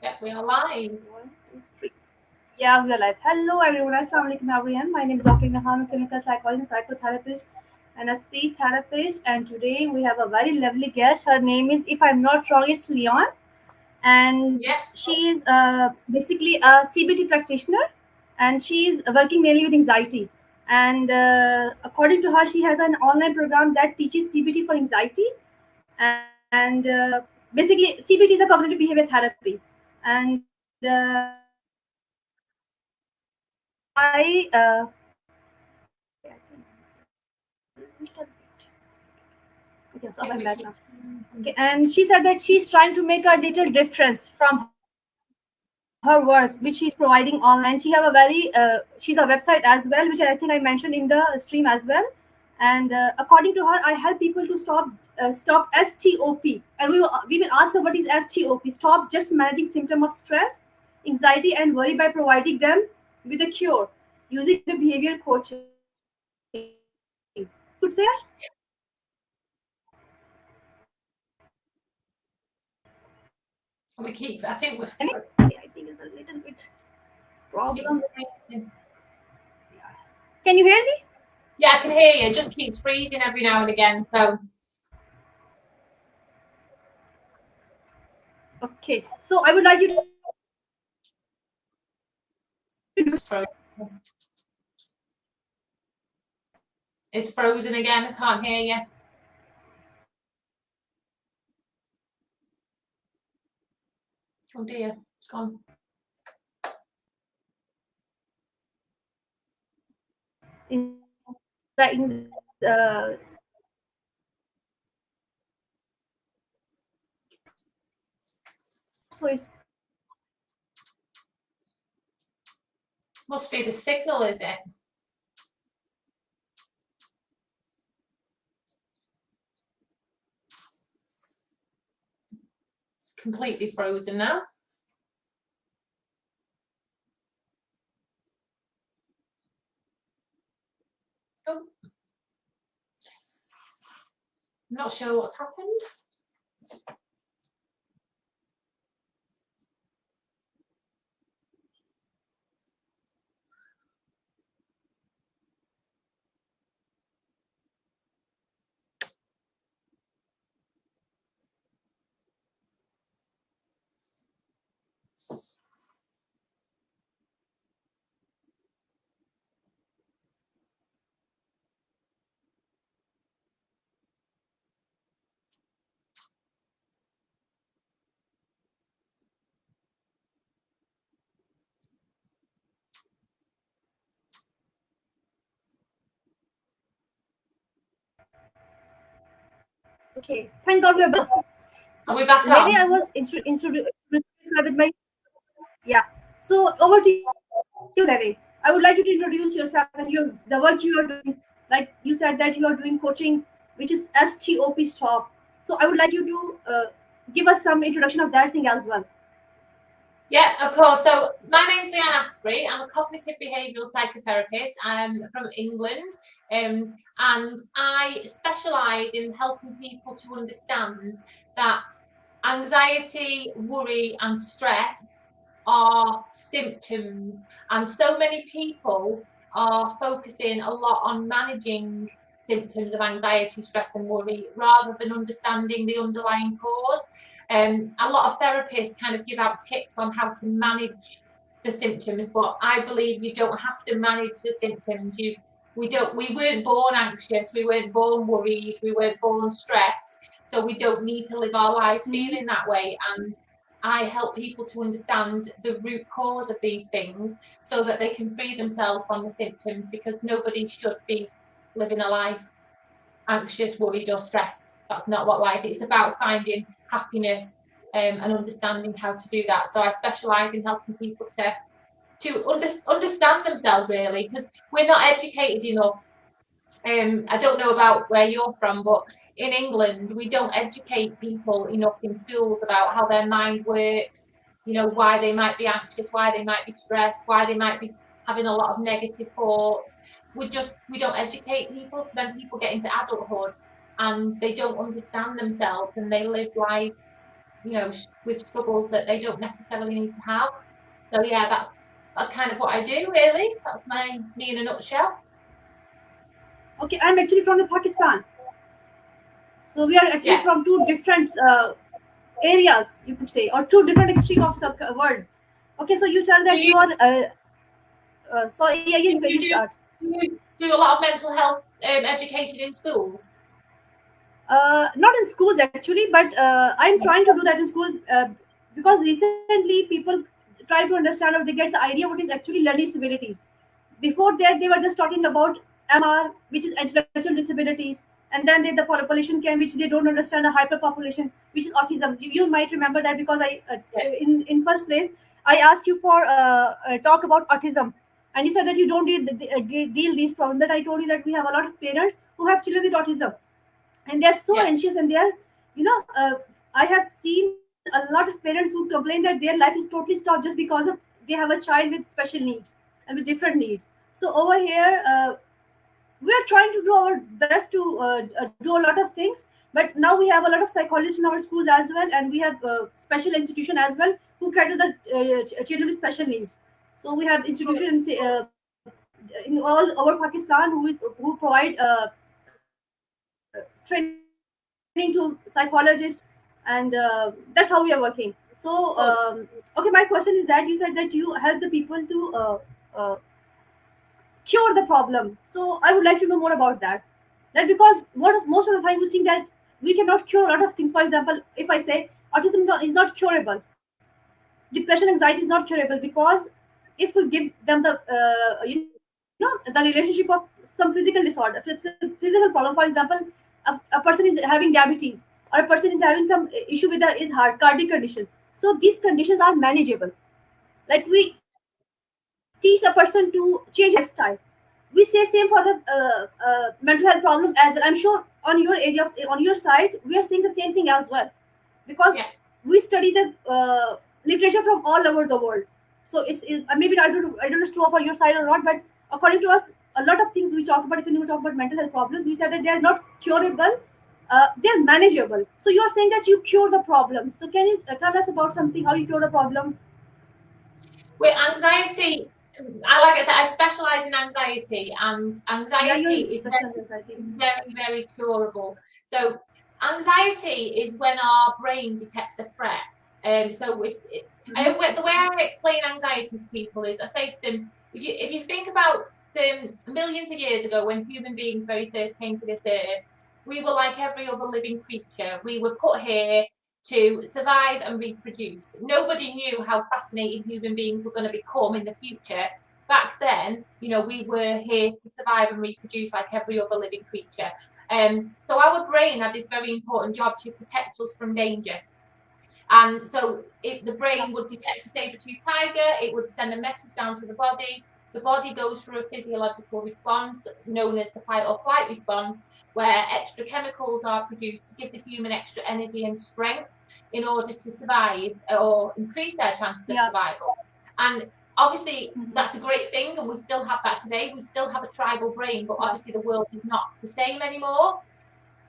Yeah, we are live. 1, 2, 3. Yeah, we are live. Hello, everyone. Assalamu alaikum, everyone. My name is Dr. Nahan, clinical psychologist, psychotherapist, and a speech therapist. And today we have a very lovely guest. Her name is, if I'm not wrong, it's Leon. And Yeah, she is basically a CBT practitioner, and she is working mainly with anxiety. And according to her, she has an online program that teaches CBT for anxiety. And basically, CBT is a cognitive behavior therapy. And I okay, I think little bit. Okay, so yeah, I'm we back keep. now. Okay, and she said that she's trying to make a little difference from her work, which she's providing online. She have a very she's a website as well, which I think I mentioned in the stream as well. And according to her, I help people to stop STOP, and we will ask her what is STOP. Stop just managing symptom of stress, anxiety, and worry by providing them with a cure using cognitive behavior coaching. So would say that? We keep. I think we're. Okay, I think it's a little bit Keep problem. freezing. Can you hear me? Yeah, I can hear you. It just keeps freezing every now and again. So Okay, so I would like you to introduce yourself. it's frozen. It's frozen again. I can't hear you. Oh dear, it's gone. So it's Must be the signal, is it? It's completely frozen now. Oh, I'm not sure what's happened. okay. Thank God we are back. Are we So, back lady, on? I was introduced with my yeah. So over to you, Larry. I would like you to introduce yourself and the work you are doing. Like you said that you are doing coaching, which is STOP stop. So I would like you to give us some introduction of that thing as well. Yeah, of course. So my name's Leanne Astbury. I'm a cognitive behavioural psychotherapist. I'm from England, and I specialise in helping people to understand that anxiety, worry, and stress are symptoms, and so many people are focusing a lot on managing symptoms of anxiety, stress, and worry rather than understanding the underlying cause. A lot of therapists kind of give out tips on how to manage the symptoms, but I believe you don't have to manage the symptoms. We weren't born anxious, we weren't born worried, we weren't born stressed, so we don't need to live our lives feeling that way. And I help people to understand the root cause of these things so that they can free themselves from the symptoms, because nobody should be living a life anxious, worried, or stressed. That's not what life is. It's about finding happiness and understanding how to do that. So I specialise in helping people to understand themselves, really, because we're not educated enough. I don't know about where you're from, but in England, we don't educate people enough in schools about how their mind works, why they might be anxious, why they might be stressed, why they might be having a lot of negative thoughts. We don't educate people, so then people get into adulthood and they don't understand themselves and they live lives with struggles that they don't necessarily need to have. So yeah, that's kind of what I do really. That's me in a nutshell. Okay, I'm actually from the Pakistan. So we are actually Yeah. from two different areas, you could say, or two different extreme of the world. Okay, so you tell Do that you you are. So yeah, do you you do start. do you do a lot of mental health education in schools? Not in schools actually, but I'm trying to do that in school because recently people try to understand or they get the idea what is actually learning disabilities. Before that, they were just talking about MR, which is intellectual disabilities, and then the population came, which they don't understand a hyperpopulation, which is autism. You might remember that because I, Yes. in first place, I asked you for talk about autism, and you said that you don't deal these problems. That I told you that we have a lot of parents who have children with autism and they're so Yeah. anxious and they're I have seen a lot of parents who complain that their life is totally stopped just because of they have a child with special needs and with different needs. So over here we are trying to do our best to do a lot of things, but now we have a lot of psychologists in our schools as well, and we have special institution as well who cater the children with special needs. So we have institutions in all over Pakistan who provide training to psychologists, and that's how we are working. So okay, my question is that you said that you help the people to uh, cure the problem. So I would like to know more about that. That because most of the time we think that we cannot cure a lot of things. For example, if I say autism is not curable, depression, anxiety is not curable, because if we give them the the relationship of some physical disorder, physical problem. For example, a person is having diabetes, or a person is having some issue with his heart, cardiac condition. So these conditions are manageable. Like we teach a person to change his lifestyle. We say same for the mental health problem as well. I'm sure on your area, on your side, we are saying the same thing as well, because Yeah. we study the literature from all over the world. So maybe I don't know it's true for your side or not, but according to us, a lot of things we talk about. If we talk about mental health problems, we said that they are not curable. They are manageable. So you are saying that you cure the problem. So can you tell us about something how you cure the problem? With anxiety, like I said, I specialize in anxiety, and Yeah, anxiety you're special, I think. is very curable. So, anxiety is when our brain detects a threat. So the way I explain anxiety to people is I say to them, if you think about the millions of years ago when human beings very first came to this earth, we were like every other living creature. We were put here to survive and reproduce. Nobody knew how fascinating human beings were going to become in the future. Back then, we were here to survive and reproduce like every other living creature. So our brain had this very important job to protect us from danger. And so if the brain would detect a saber-tooth tiger, it would send a message down to the body. The body goes through a physiological response known as the fight or flight response, where extra chemicals are produced to give the human extra energy and strength in order to survive or increase their chances of Yeah. survival. And obviously, Mhm. that's a great thing, and we still have that today. We still have a tribal brain, but Yeah. obviously the world is not the same anymore.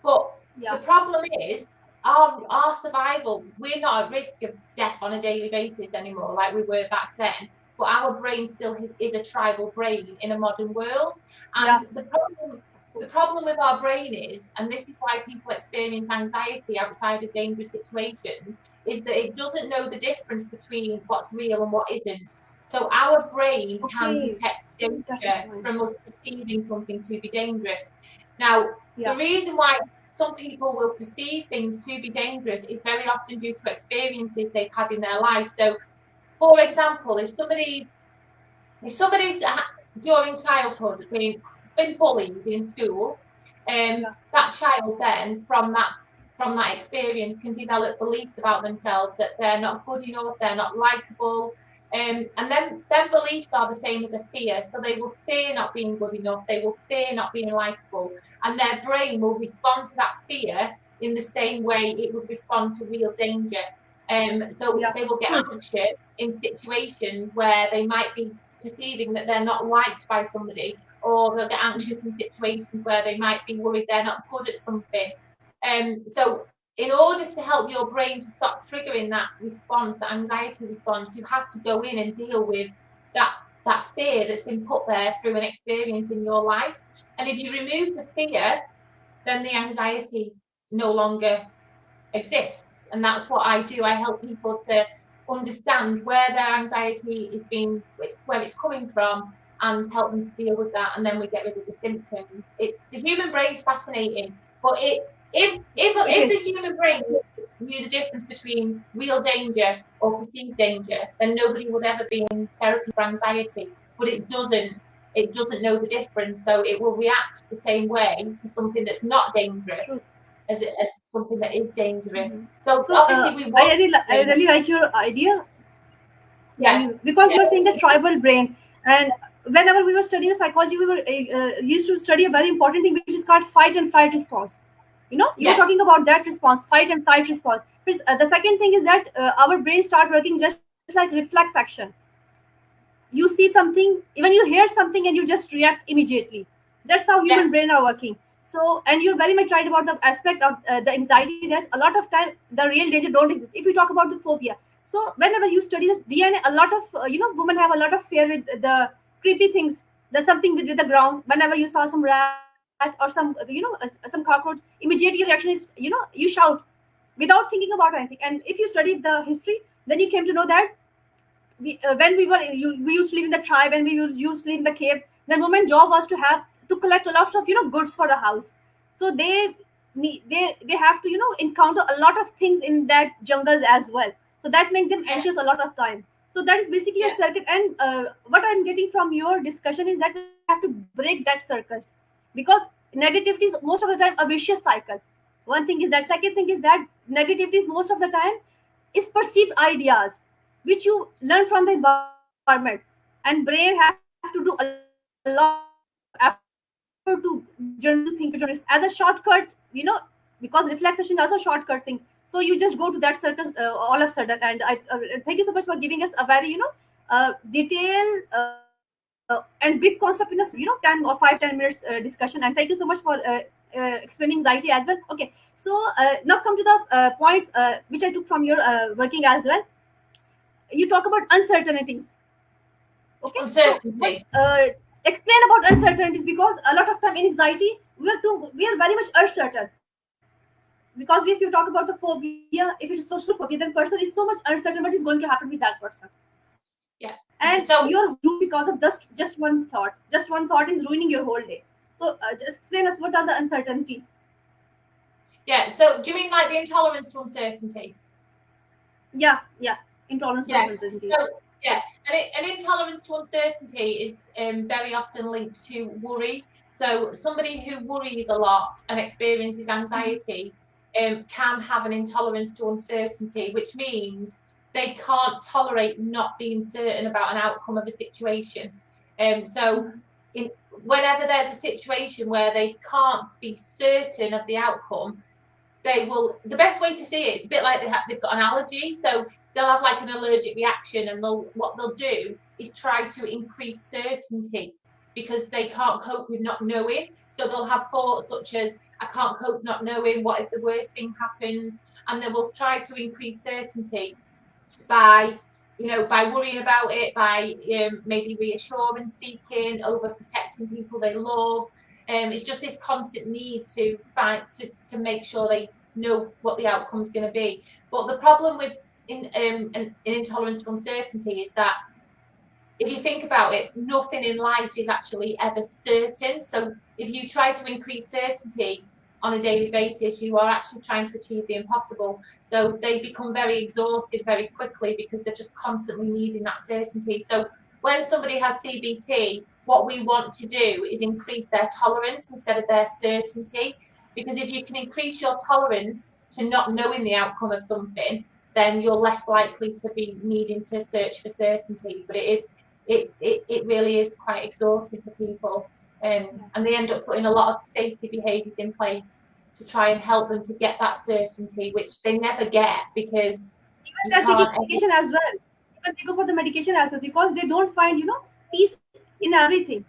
But the Yeah. problem is our survival, we're not at risk of death on a daily basis anymore like we were back then. But our brain still is a tribal brain in a modern world. And Yeah. the problem with our brain is, and this is why people experience anxiety outside of dangerous situations, is that it doesn't know the difference between what's real and what isn't. So our brain can Okay. detect That's the danger point. from us perceiving something to be dangerous. Now, the Yeah. reason why some people will perceive things to be dangerous is very often due to experiences they've had in their life. So, for example, if somebody's during childhood been bullied in school, Yeah. that child then from that experience can develop beliefs about themselves that they're not good enough, they're not likable. And then beliefs are the same as a fear. So they will fear not being good enough, they will fear not being likable, and their brain will respond to that fear in the same way it would respond to real danger. So Yeah. they will get True. anxious in situations where they might be perceiving that they're not liked by somebody, or they'll get anxious in situations where they might be worried they're not good at something. So in order to help your brain to stop triggering that response, that anxiety response, you have to go in and deal with that that fear that's been put there through an experience in your life. And if you remove the fear, then the anxiety no longer exists. And that's what I do. I help people to understand where their anxiety is being, where it's coming from, and help them to deal with that. And then we get rid of the symptoms. It's the human brain's fascinating, but if the It human is. brain knew the difference between real danger or perceived danger, then nobody would ever be in therapy for anxiety. But it doesn't. It doesn't know the difference, so it will react the same way to something that's not dangerous as something that is dangerous. True. So So obviously we want I to, really like your idea. Yeah, yeah, because you're saying the tribal brain, and whenever we were studying psychology, we were used to study a very important thing which is called fight and flight response. You were yeah, talking about that response, fight and flight response. The second thing is that our brain start working just like reflex action. You see something, even you hear something, and you just react immediately. That's how yeah, human brain are working. So, and you're very much right about the aspect of the anxiety, that a lot of time the real danger don't exist. If we talk about the phobia, so whenever you study this DNA, a lot of women have a lot of fear with the creepy things. There's something with the ground. Whenever you saw some rat or some some cockroach, immediately your reaction is you shout without thinking about anything. And if you study the history, then you came to know that when we used to live in the tribe, and we used to live in the cave, the woman's job was to collect a lot of goods for the house. So they have to encounter a lot of things in that jungles as well. So that makes them yeah, anxious a lot of time. So that is basically a yeah, circuit. And what I'm getting from your discussion is that we have to break that circuit, because negativity is most of the time a vicious cycle. One thing is that. Second thing is that negativity is most of the time is perceived ideas which you learn from the environment, and brain have to do a lot of effort to generate those things as a shortcut, because reflexation is also a shortcut thing. So you just go to that circus all of a sudden. And I thank you so much for giving us a very detailed and big concept in a 10 or 5-10 minutes discussion. And thank you so much for explaining anxiety as well. Okay, so now come to the point which I took from your working as well. You talk about uncertainties. Okay, so what uncertainty. explain about uncertainties, because a lot of time in anxiety we are very much uncertain. Because if you talk about the phobia, if it is social phobia, then person is so much uncertain what is going to happen with that person, Yeah. and So you're ruined because of just one thought. Just one thought is ruining your whole day. So just explain us what are the uncertainties. yeah. So do you mean like the intolerance to uncertainty? Yeah, intolerance to Yeah. uncertainties. So yeah, an intolerance to uncertainty is very often linked to worry. So somebody who worries a lot and experiences anxiety can have an intolerance to uncertainty, which means they can't tolerate not being certain about an outcome of a situation. So in, whenever there's a situation where they can't be certain of the outcome, they will, the best way to see it, it's a bit like they've got an allergy, so they'll have like an allergic reaction, and what they'll do is try to increase certainty because they can't cope with not knowing. So they'll have thoughts such as, I can't cope not knowing, what if the worst thing happens? And they will try to increase certainty by, by worrying about it, by maybe reassurance seeking, over protecting people they love. It's just this constant need to find to make sure they know what the outcome's going to be. But the problem with an intolerance to uncertainty is that if you think about it, nothing in life is actually ever certain. So if you try to increase certainty on a daily basis, you are actually trying to achieve the impossible. So they become very exhausted very quickly because they're just constantly needing that certainty. So when somebody has CBT, what we want to do is increase their tolerance instead of their certainty. Because if you can increase your tolerance to not knowing the outcome of something, then you're less likely to be needing to search for certainty. But it really is quite exhausting for people, and they end up putting a lot of safety behaviours in place to try and help them to get that certainty, which they never get because Even you they're taking can't ever. medication as well. Even they go for the medication as well, because they don't find peace in everything.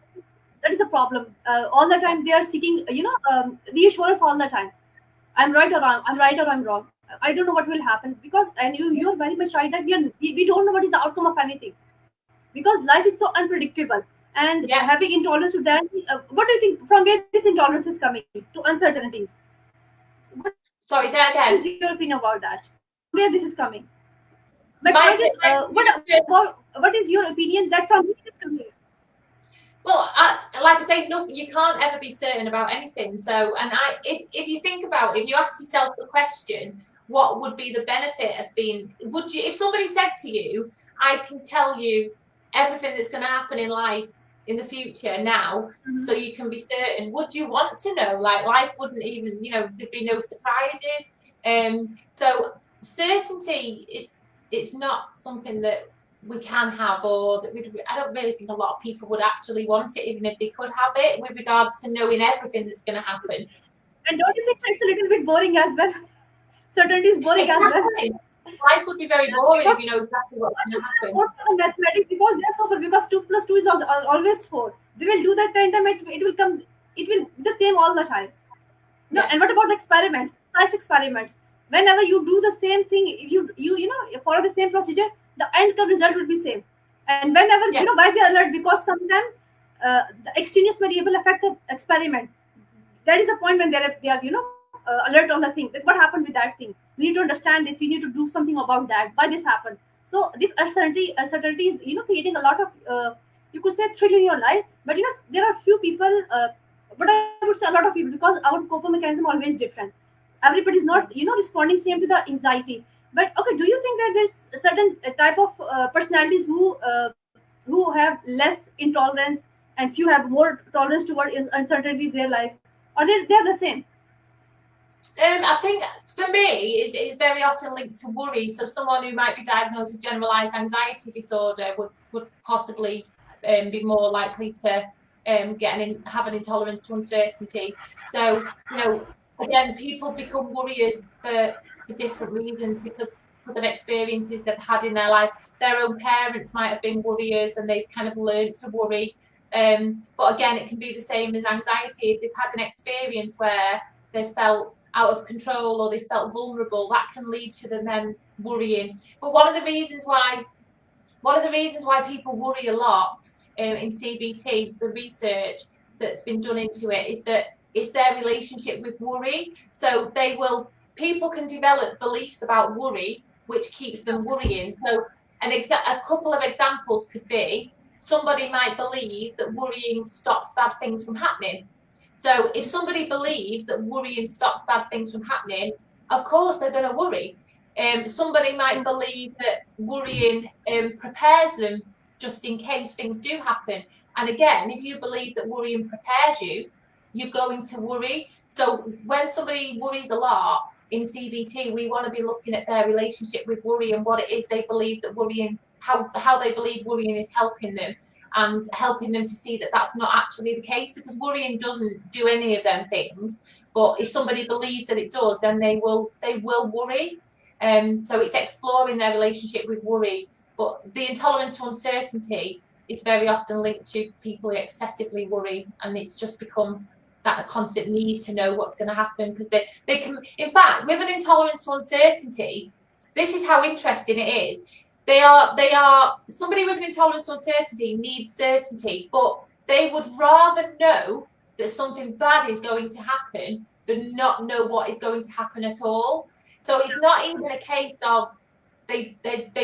That is a problem. All the time they are seeking reassurance all the time. I'm right or wrong. I'm right or I'm wrong. I don't know what will happen, because and you're very much right that we don't know what is the outcome of anything, because life is so unpredictable. And Yeah. having intolerance to that, what do you think, from where this intolerance is coming to uncertainties? What is your opinion Sorry, say about that that? again. From where this is coming? My point is, My what is your opinion that from where it is coming? Well, like I say, nothing. You can't ever be certain about anything. So, and if you think about, if you ask yourself the question, what would be the benefit of being? Would you, if somebody said to you, "I can tell you everything that's going to happen in life in the future now, so Mhm. you can be certain," would you want to know? Like, life wouldn't even, there'd be no surprises. So certainty is, it's not something that we can have, or that I don't really think a lot of people would actually want it, even if they could have it, with regards to knowing everything that's going to happen. And don't you think it's a little bit boring as well? Certainty is boring as well. Exactly. Life would be very boring if you Because know exactly what's I going to prefer happen. more for the mathematics, because they are so good, because 2 plus 2 is always 4. They will do that 10 times, it will come, it will be the same all the time. No, Yeah, and what about experiments? Science experiments. Whenever you do the same thing, if you follow the same procedure, the end result will be same. And whenever yeah, why they alert, because sometimes the extraneous variable affect the experiment. That is the point when they are alert on the thing. That what happened with that thing. We need to understand this. We need to do something about that. Why this happened? So this uncertainty is creating a lot of you could say thrill in your life. But there are few people. But I would say a lot of people, because our coping mechanism always different. Everybody is not yeah. responding same to the anxiety. But okay, do you think that there's a certain type of personalities who have less intolerance, and few have more tolerance toward uncertainty in their life, or they're the same? I think for me, is very often linked to worry. So someone who might be diagnosed with generalized anxiety disorder would possibly be more likely to have an intolerance to uncertainty. So, again, people become worriers for different reasons, because of experiences they've had in their life. Their own parents might have been worriers and they've kind of learned to worry. But again, it can be the same as anxiety. If they've had an experience where they felt out of control or they felt vulnerable, that can lead to them then worrying. But one of the reasons why people worry a lot in CBT, the research that's been done into it, is that it's their relationship with worry. So people can develop beliefs about worry which keeps them worrying. So a couple of examples could be, somebody might believe that worrying stops bad things from happening. So if somebody believes that worrying stops bad things from happening, of course they're going to worry. Somebody might True. believe that worrying prepares them just in case things do happen. And again, if you believe that worrying prepares you, you're going to worry. So when somebody worries a lot in CBT, we want to be looking at their relationship with worry and what it is they believe that worrying, how they believe worrying is helping them, and helping them to see that that's not actually the case, because worrying doesn't do any of them things. But if somebody believes that it does, then they will worry. So it's exploring their relationship with worry. But the intolerance to uncertainty is very often linked to people who excessively worry, and it's just become that constant need to know what's going to happen, because they can, in fact, with an intolerance to uncertainty, this is how interesting it is. They are somebody with an intolerance to uncertainty needs certainty, but they would rather know that something bad is going to happen than not know what is going to happen at all. So it's not even a case of they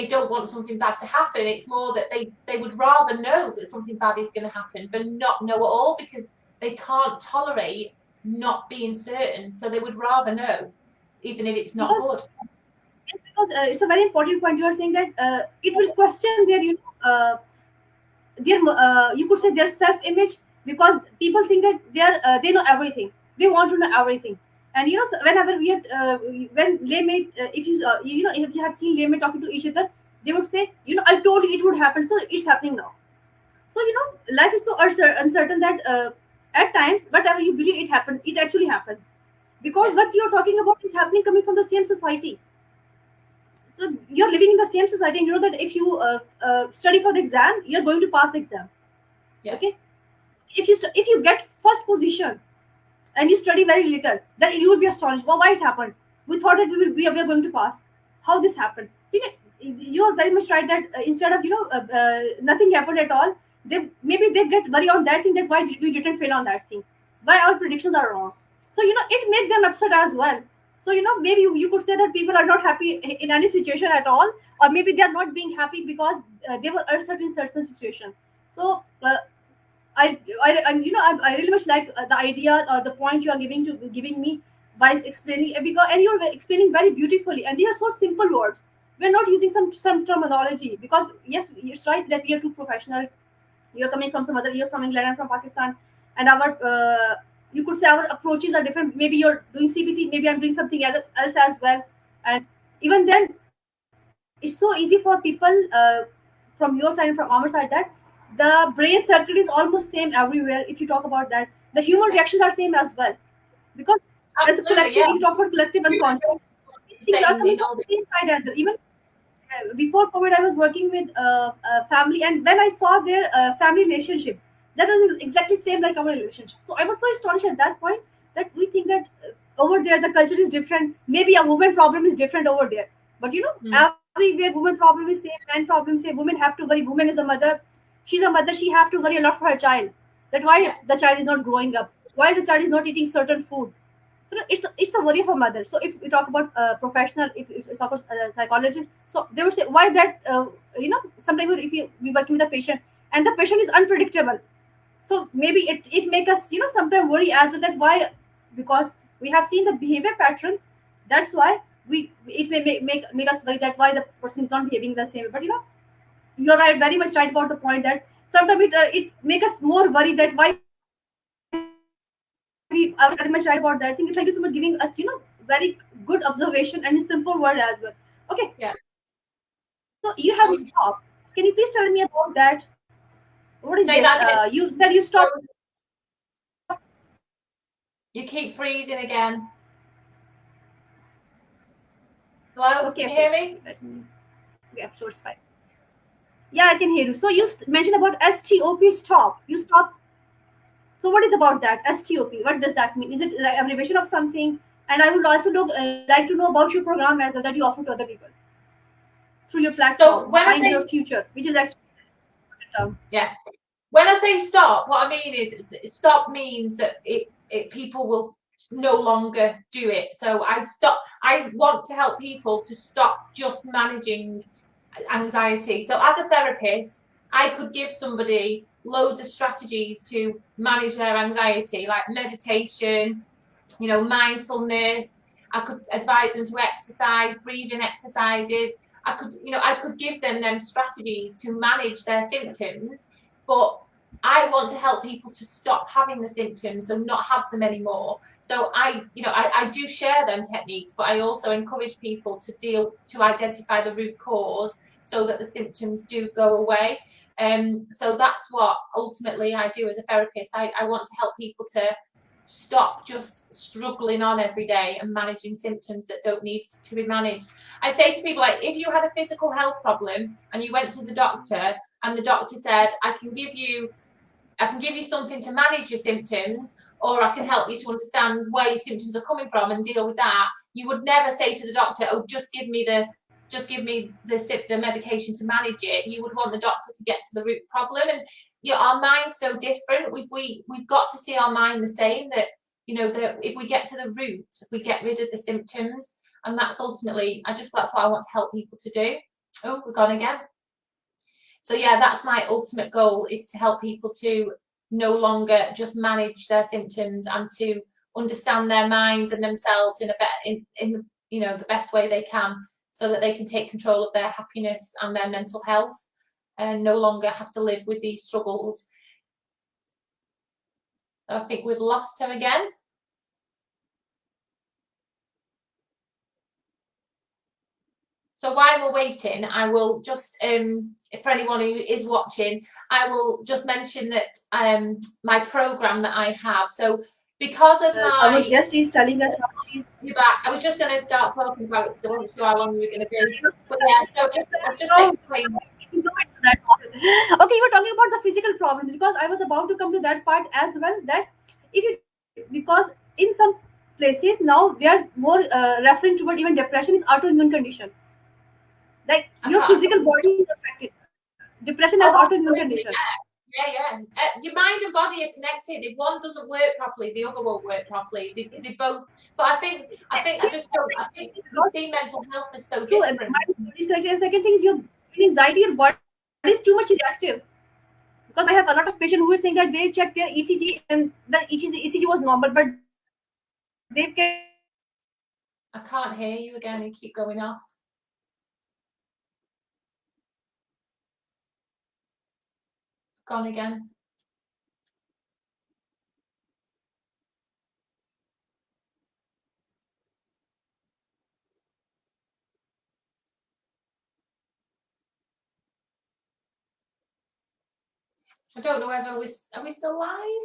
don't want something bad to happen. It's more that they would rather know that something bad is going to happen than not know at all, because they can't tolerate not being certain. So they would rather know, even if it's not Because good. it's a very important point. You are saying that it will question their you could say their self image, because people think that they know everything. They want to know everything. And so whenever we had when Laymate, if you have seen Laymate talking to each other, they would say, I told you it would happen, so it's happening now. So life is so uncertain that at times whatever you believe it happens, it actually happens, because Yeah, what you're talking about is happening coming from the same society. So you're living in the same society, and you know that if you study for the exam, you're going to pass the exam. yeah, Okay, if you get first position, and you study very little, then you will be astonished. Well, why it happened? We thought that we are going to pass. How this happened? So you are very much right that instead of nothing happened at all, they get worry on that thing, that why we didn't fail on that thing, why our predictions are wrong. So it makes them upset as well. So maybe you could say that people are not happy in any situation at all, or maybe they are not being happy because they were uncertain in certain situation. So I really much like the ideas or the point you are giving me by explaining, because and you're explaining very beautifully, and these are so simple words. We're not using some terminology, because yes, it's right that we are two professionals. You're coming from some other, you're from England, I'm from Pakistan, and our you could say our approaches are different. Maybe you're doing CBT, maybe I'm doing something else as well. And even then, it's so easy for people from your side and from our side that the brain circuit is almost same everywhere. If you talk about that, the human reactions are same as well, because as a collective, Absolutely, if you yeah. talk about collective Human unconscious, brains these the things are same coming in from all the the same side as well. Even before COVID, I was working with a family, and when I saw their family relationship, that was exactly same like our relationship. So I was so astonished at that point that we think that over there the culture is different. Maybe a woman problem is different over there, but mm, everywhere woman problem is same, man problem same. Women have to worry. Woman is a mother. She's a mother. She have to worry a lot for her child. That why yeah, the child is not growing up. Why the child is not eating certain food. So it's the worry of a mother. So if we talk about professional, if it's about psychologist, so they would say why that sometimes if we working with a patient and the patient is unpredictable, so maybe it make us sometimes worry as well, that why, because we have seen the behavior pattern. That's why we it may make us worry that why the person is not behaving the same way. But you're right, very much right about the point that sometimes it make us more worry that why we I was very much right about that thing. Thank you so much giving us very good observation and a simple word as well. Okay, so you have used stop. yeah. Can you please tell me about that? What is this? You said you stop. Say that again. So you Okay, keep okay, freezing okay. again. Let Hello, me. can you hear me? Okay, I'm sure it's fine. Yeah, I can hear you. So you mentioned about STOP stop. You stop. So what is about that STOP? What does that mean? Is it like abbreviation of something? And I would also like to know about your program as well that you offer to other people through your platform, So when I Mind say Your Future, which is actually a term. yeah, when I say stop, what I mean is stop means that people will no longer do it. So I want to help people to stop just managing anxiety. So as a therapist, I could give somebody loads of strategies to manage their anxiety, like meditation, mindfulness. I could advise them to exercise, breathing exercises. I could give them strategies to manage their symptoms, but I want to help people to stop having the symptoms and not have them anymore. So I do share them techniques, but I also encourage people to identify the root cause so that the symptoms do go away. So that's what ultimately I do as a therapist. I want to help people to stop just struggling on every day and managing symptoms that don't need to be managed. I say to people, like, if you had a physical health problem and you went to the doctor and the doctor said, I can give you something to manage your symptoms, or I can help you to understand where your symptoms are coming from and deal with that. You would never say to the doctor, "Oh, just give me the medication to manage it." You would want the doctor to get to the root problem, and our mind's no different. We've got to see our mind the same. That that if we get to the root, we get rid of the symptoms, and that's ultimately that's what I want to help people to do. Oh, we're gone again. So yeah, that's my ultimate goal, is to help people to no longer just manage their symptoms and to understand their minds and themselves in the best way they can, so that they can take control of their happiness and their mental health and no longer have to live with these struggles. I think we've lost her again. So while we're waiting, I will just, for anyone who is watching, I will just mention that my program that I have. So because of Our my, guest is telling us how she's. you're back. I was just going to start talking about it because I wasn't sure how long we were going to be. You know, But yeah, so I'll you just know, explain. you know it's that part. Okay, you were talking about the physical problems, because I was about to come to that part as well. That if you because in some places now they are more referring toward even depression is autoimmune condition. Like I your can't. physical body is affected. Depression as Oh, autoimmune absolutely. condition. Yeah, yeah. Your mind and body are connected. If one doesn't work properly, the other won't work properly. They both. But I See, just don't. I think we because see mental health as so true, different. mind body is connected. And second thing is your anxiety, your body is too much reactive. Because I have a lot of patients who is saying that they checked their ECG and the ECG was normal, but they've kept their body normal. I can't hear you again. You keep going off. Gone again. I don't know whether are we still live?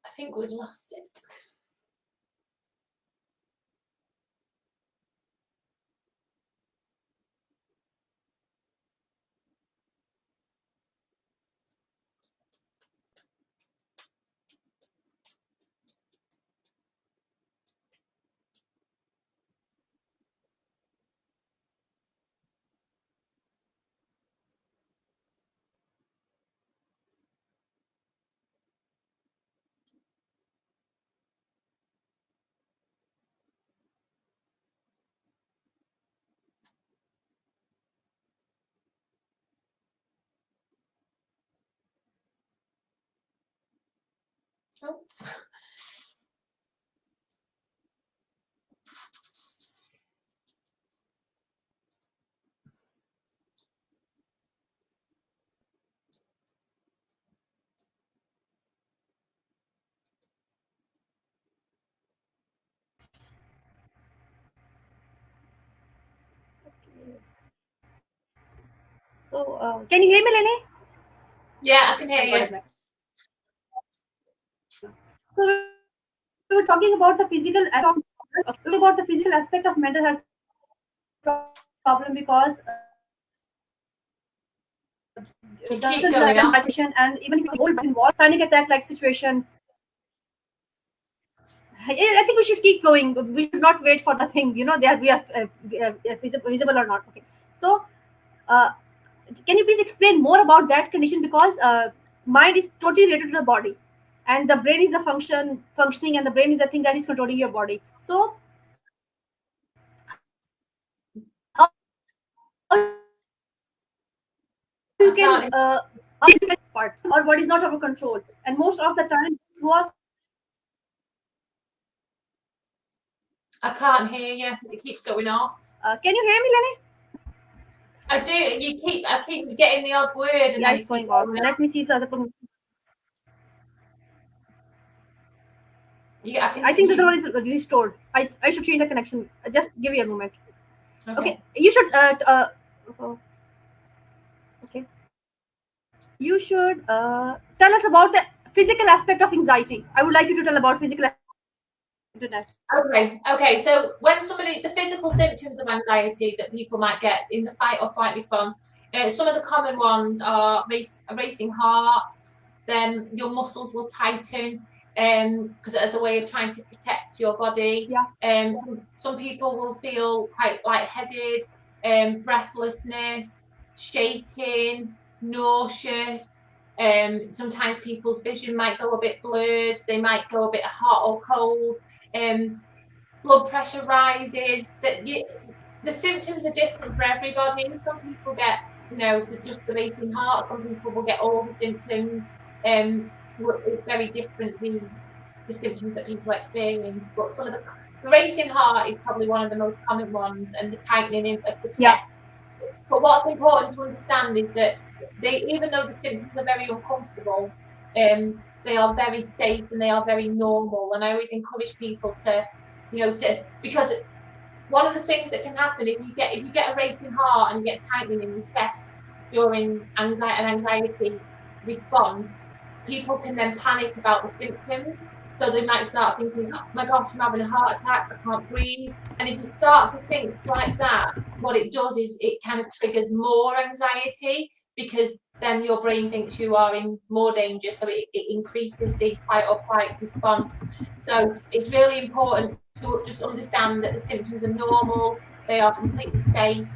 I think we've lost it. Oh. So, can you hear me, Lenny? Yeah, I can hear I got you. it back. So we were talking about the physical aspect of mental health problem because the sudden depression You and keep even if going your off. whole body is involved, panic attack like situation. I think we should keep going. We should not wait for the thing. That we are visible or not. Okay. So, uh, can you please explain more about that condition? Because mind is totally related to the body, and the brain is the functioning, and the brain is the thing that is controlling your body. So, how you can how you can I can't. part or what is not our control, and most of the time who are I can't hear you. It keeps going off. can you hear me, Lenny? I do. I keep getting the odd word, and Yeah, then it's it keeps going off. going off. Let me see if the other person. I Okay, can. I think the other one is restored. I should change the connection. Just give me a moment. Okay, Okay. you should okay, you should tell us about the physical aspect of anxiety. I would like you to tell about physical aspect of that. Okay, okay. So when the physical symptoms of anxiety that people might get in the fight or flight response, some of the common ones are a racing heart, then your muscles will tighten, because as a way of trying to protect your body. Yeah. Some people will feel quite lightheaded, breathlessness, shaking, nauseous. Sometimes people's vision might go a bit blurred, they might go a bit hot or cold. blood pressure rises, the symptoms are different for everybody. Some people get, just the racing heart. Some people will get all the symptoms. It's very different, the symptoms that people experience. But some of the racing heart is probably one of the most common ones, and the tightening of the Yeah. chest. But what's important to understand is that even though the symptoms are very uncomfortable, they are very safe and they are very normal. And I always encourage people because one of the things that can happen if you get a racing heart and you get tightening in your chest during an anxiety response, people can then panic about the symptoms. So they might start thinking, oh my gosh, I'm having a heart attack, I can't breathe. And if you start to think like that, what it does is it kind of triggers more anxiety, because then your brain thinks you are in more danger. So it increases the fight or flight response. So it's really important to just understand that the symptoms are normal, they are completely safe,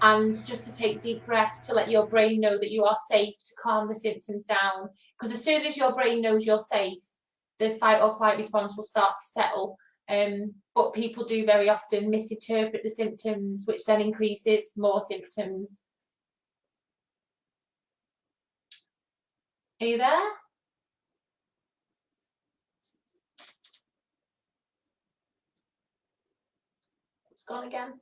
and just to take deep breaths to let your brain know that you are safe, to calm the symptoms down. Because as soon as your brain knows you're safe, the fight or flight response will start to settle. But people do very often misinterpret the symptoms, which then increases more symptoms. Are you there? It's gone again.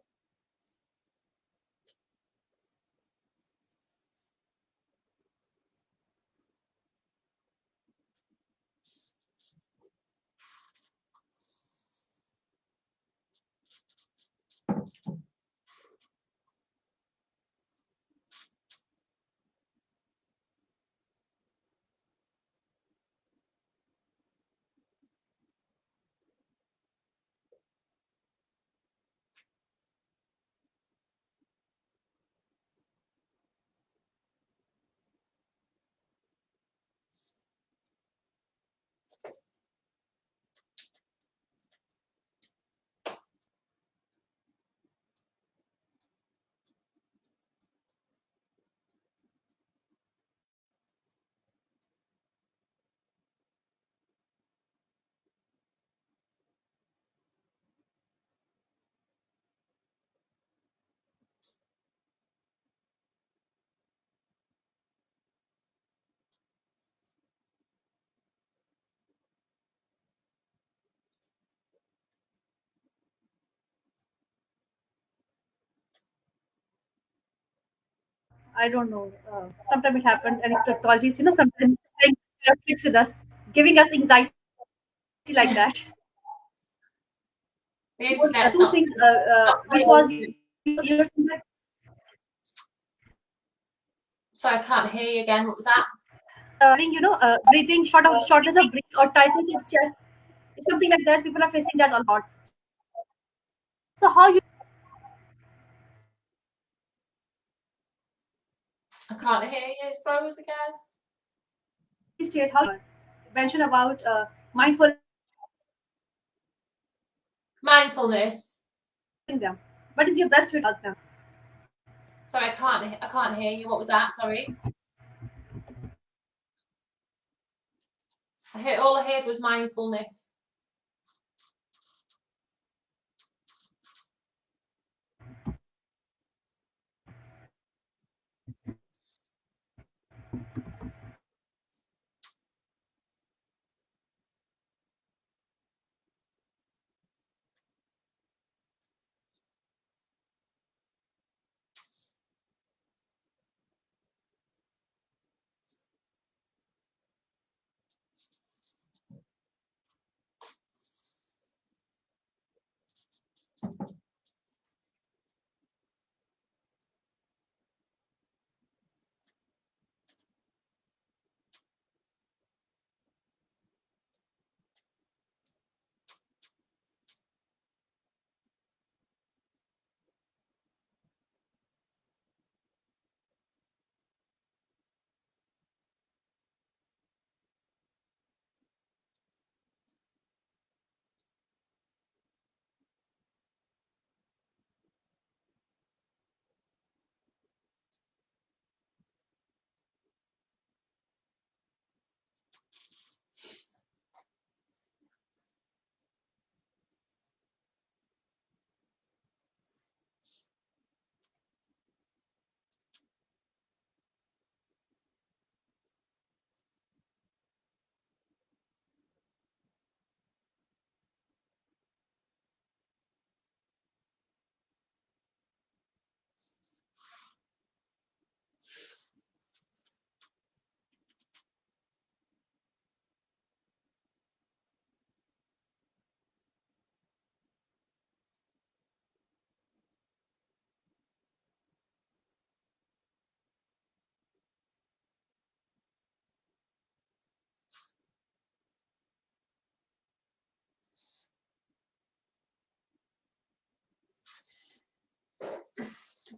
I don't know. Sometimes it happened, and technologies, sometimes playing tricks with us, giving us anxiety like that. The What, internet's two not things, not which very was good. your Sorry, I can't hear you again. What was that? having, breathing, shortness of breath or tightness of chest, something like that. People are facing that a lot. So how you I can't hear you. It's froze again. state, how you mention about mindfulness Mindfulness. in them. What is your best way to help them? Sorry, I can't hear you. What was that? Sorry. All I heard was mindfulness.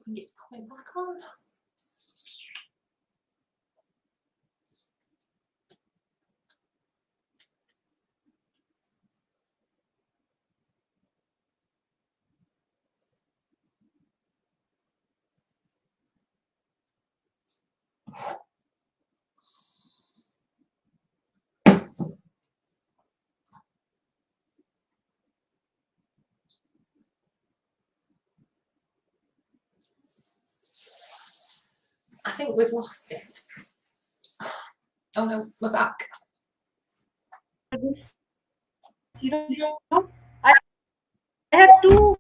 think it's coming back on. I think we've lost it. Oh no, we're back. This, I have two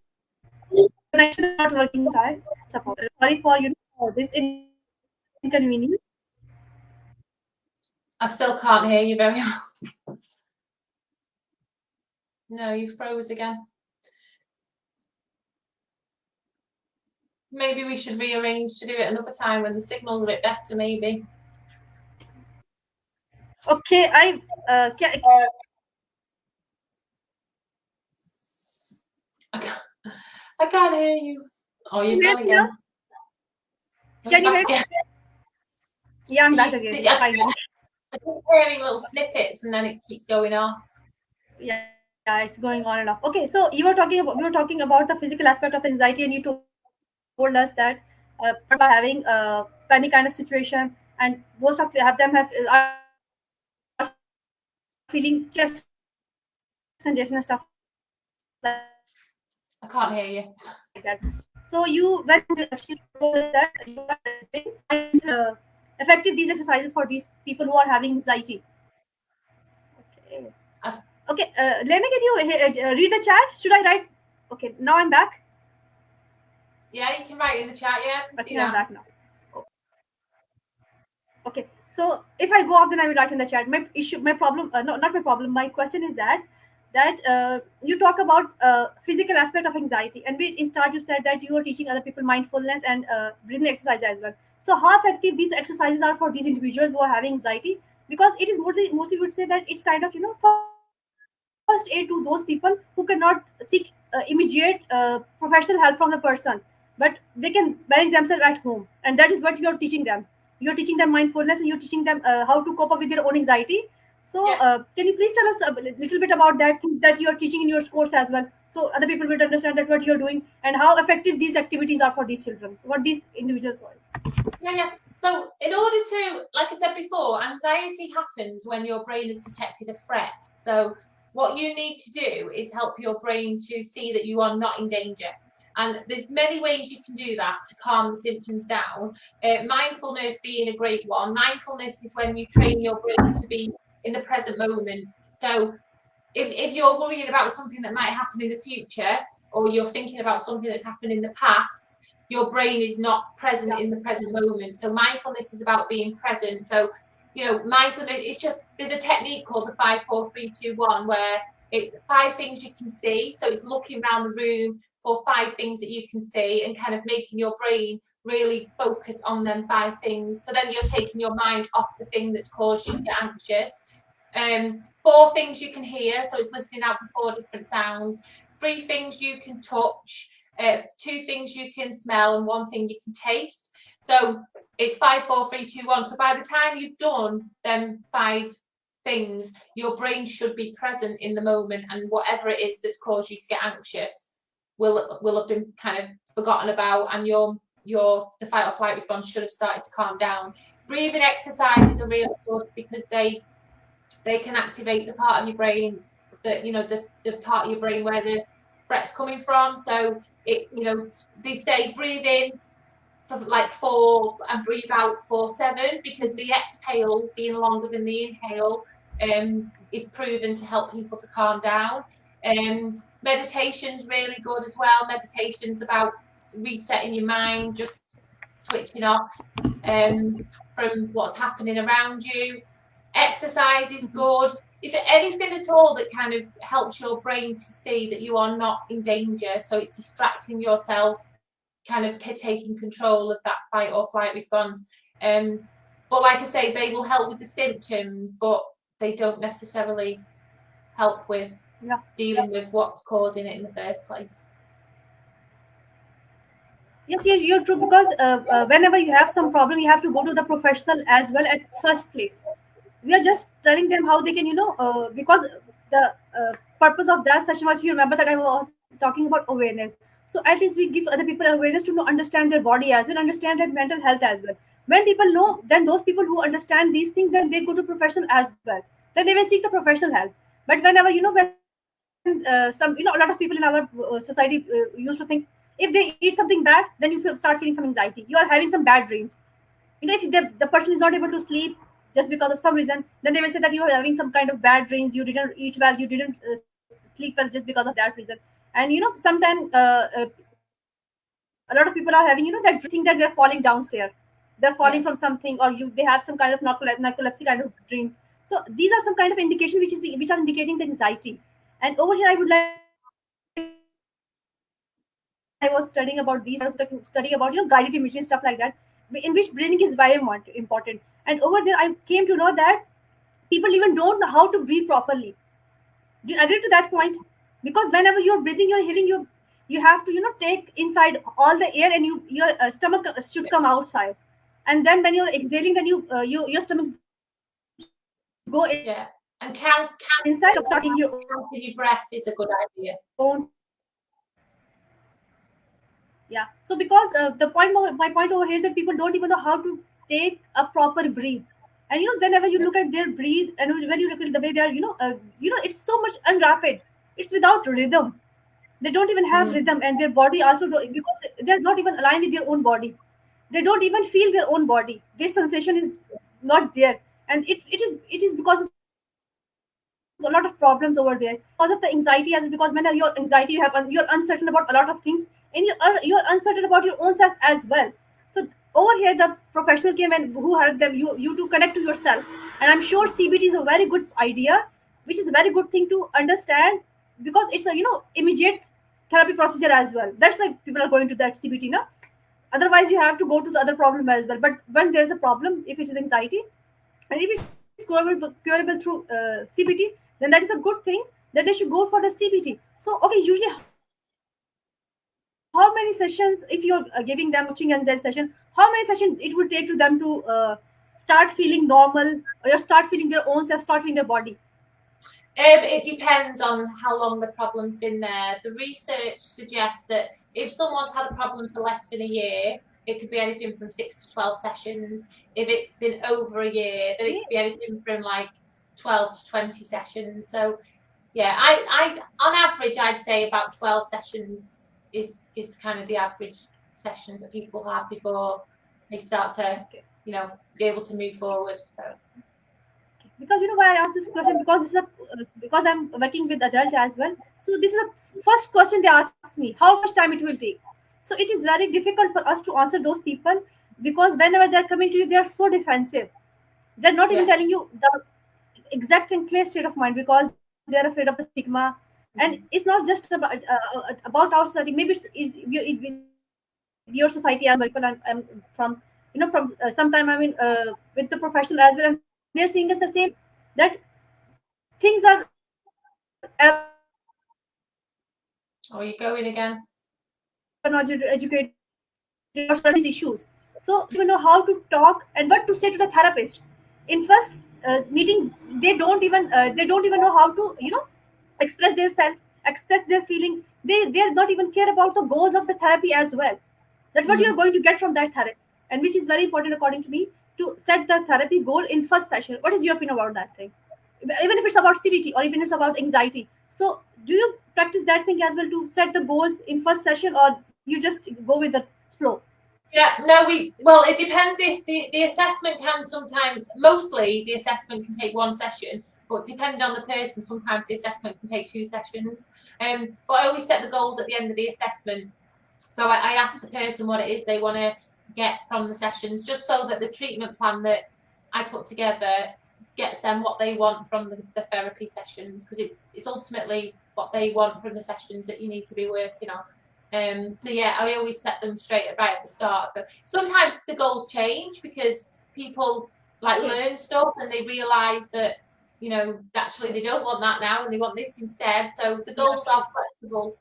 connections not working. Sorry for this inconvenience. I still can't hear you very well. No, you froze again. Maybe we should rearrange to do it another time when the signal's a bit better, maybe. Okay, can, I can't hear you. Oh, you've gone again. Oh, can you hear back me? again. Yeah, I'm back again. I keep hearing little snippets and then it keeps going off. Yeah, it's going on and off. Okay, so we were talking about the physical aspect of anxiety, and you told us that are having any kind of situation, and most of them are feeling chest congestion and stuff like I can't hear you. that. So she told us that you are doing effective these exercises for these people who are having anxiety. Okay. Okay, Lena, can you read the chat? Should I write? Okay, now I'm back. Yeah, you can write in the chat. Yeah, I can see that. I'm back now. Okay, so if I go off, then I will write in the chat. My problem, no, not my problem. My question is that you talk about physical aspect of anxiety, and in start you said that you are teaching other people mindfulness and breathing exercise as well. So how effective these exercises are for these individuals who are having anxiety? Because it is mostly would say that it's kind of first aid to those people who cannot seek immediate professional help from the person, but they can manage themselves at home, and that is what you're teaching them. You're teaching them mindfulness, and you're teaching them how to cope up with their own anxiety. So can you please tell us a little bit about that you're teaching in your course as well, so other people will understand that what you're doing and how effective these activities are for these children, what these individuals are. Yeah. So in order to, like I said before, anxiety happens when your brain has detected a threat. So what you need to do is help your brain to see that you are not in danger. And there's many ways you can do that to calm the symptoms down. Mindfulness being a great one. Mindfulness is when you train your brain to be in the present moment. So if you're worrying about something that might happen in the future, or you're thinking about something that's happened in the past, your brain is not present in the present moment. So mindfulness is about being present. So, mindfulness, it's just, there's a technique called the 5, 4, 3, 2, 1, where it's 5 things you can see. So it's looking around the room for 5 things that you can see and kind of making your brain really focus on them 5 things. So then you're taking your mind off the thing that's caused you to get anxious. 4 things you can hear, so it's listening out for 4 different sounds. 3 things you can touch, 2 things you can smell, and 1 thing you can taste. So it's 5, 4, 3, 2, 1. So by the time you've done them 5 things, your brain should be present in the moment, and whatever it is that's caused you to get anxious will have been kind of forgotten about, and the fight or flight response should have started to calm down. Breathing exercises are really good because they can activate the part of your brain that, the part of your brain where the threat's coming from. So they say breathe in for like 4 and breathe out for 7, because the exhale being longer than the inhale is proven to help people to calm down. Meditation's really good as well. Meditation's about resetting your mind, just switching off from what's happening around you. Exercise is good. Is there anything at all that kind of helps your brain to see that you are not in danger? So it's distracting yourself, kind of taking control of that fight or flight response. But like I say, they will help with the symptoms, but they don't necessarily help with dealing with what's causing it in the first place. Yes, you're true, because whenever you have some problem, you have to go to the professional as well at first place. We are just telling them how they can, because the purpose of that session was, if you remember, that I was talking about awareness. So at least we give other people awareness to know, understand their body as well, understand their mental health as well. When people know, then those people who understand these things, then they go to professional as well. Then they will seek the professional help. But whenever, when some, a lot of people in our society used to think, if they eat something bad, then you start feeling some anxiety. You are having some bad dreams. If the person is not able to sleep just because of some reason, then they will say that you are having some kind of bad dreams, you didn't eat well, you didn't sleep well just because of that reason. And sometimes a lot of people are having that dream where they think that they're falling downstairs, they're falling from Yeah, something, or they have some kind of narcolepsy kind of dreams. So these are some kind of indication which are indicating the anxiety. And over here I would like to say, when I was studying about these things, I was studying about guided imaging, stuff like that, in which breathing is very important. And over there I came to know that people even don't know how to breathe properly. Do you agree to that point? Because whenever you're breathing, you're healing, you have to take inside all the air, and your stomach should come yeah, outside. And then when you're exhaling, then your stomach should go inside and start healing your own self. yeah. And And then you start feeling your own self. counting your breath is a good idea. Yeah. So because my point over here is that people don't even know how to take a proper breathe. And whenever you look at their breathe, and when you look at the way they are, it's so much unrapid. It's without rhythm. They don't even have Mm. rhythm, and their body also don't, because they're not even aligned with their own body. They don't even feel their own body. Their sensation is not there. And it is because of a lot of problems over there. Because of the anxiety as well, because when you're anxiety, you're uncertain about a lot of things, and you're uncertain about your own self as well. So over here the professional came, and who helped them, you to connect to yourself. And I'm sure CBT is a very good idea, which is a very good thing to understand, because it's a immediate therapy procedure as well. That's why people are going to that CBT now. Otherwise you have to go to the other problem as well. But when there's a problem, if it is anxiety, and if it's curable through CBT, then that is a good thing, that they should go for the CBT. So okay, usually how many sessions, if you're giving them coaching and their session, how many sessions it would take to them to start feeling normal, or start feeling their own self, start feeling their body? It depends on how long the problem's been there. The research suggests that if someone's had a problem for less than a year, it could be anything from 6 to 12 sessions. If it's been over a year, then it could be Okay. anything from like 12 to 20 sessions. So yeah, I on average I'd say about 12 sessions is kind of the average sessions that people have before they start to, you know, be able to move forward. So Because why I asked this question, because this is because I'm working with adult as well. So this is the first question they ask me: how much time it will take. So it is very difficult for us to answer those people, because whenever they're coming to you, they are so defensive. They're not even yeah. telling you the exact and clear state of mind, because they're afraid of the stigma. And it's not just about our society. Maybe with your society as well. Because I'm from, from sometime, with the professional as well, and they're seeing us the same thing, that things are everywhere around us, but we are not educated enough. We are not Oh, you're educated going enough to again. understand these issues. So they don't even know how to talk and what to say to the therapist. In first meeting, they don't even know how to express their self, express their feeling. They're not even care about the goals of the therapy as well. That what you're Mm. going to get from that therapy, and which is very important according to me, to set the therapy goal in first session. What is your opinion about that thing? Even if it's about CBT or even if it's about anxiety. So do you practice that thing as well, to set the goals in first session, or you just go with the flow? Yeah, no, well, it depends. If the assessment can sometimes, mostly the assessment can take one session, but depending on the person, sometimes the assessment can take 2 sessions. But I always set the goals at the end of the assessment. So I ask the person what it is they want to get from the sessions, just so that the treatment plan that I put together gets them what they want from the therapy sessions, because it's ultimately what they want from the sessions that you need to be working on. So yeah, I always set them straight right at the start. So sometimes the goals change because people like Okay. learn stuff and they realize that, actually they don't want that now and they want this instead. So the Yeah. goals are flexible.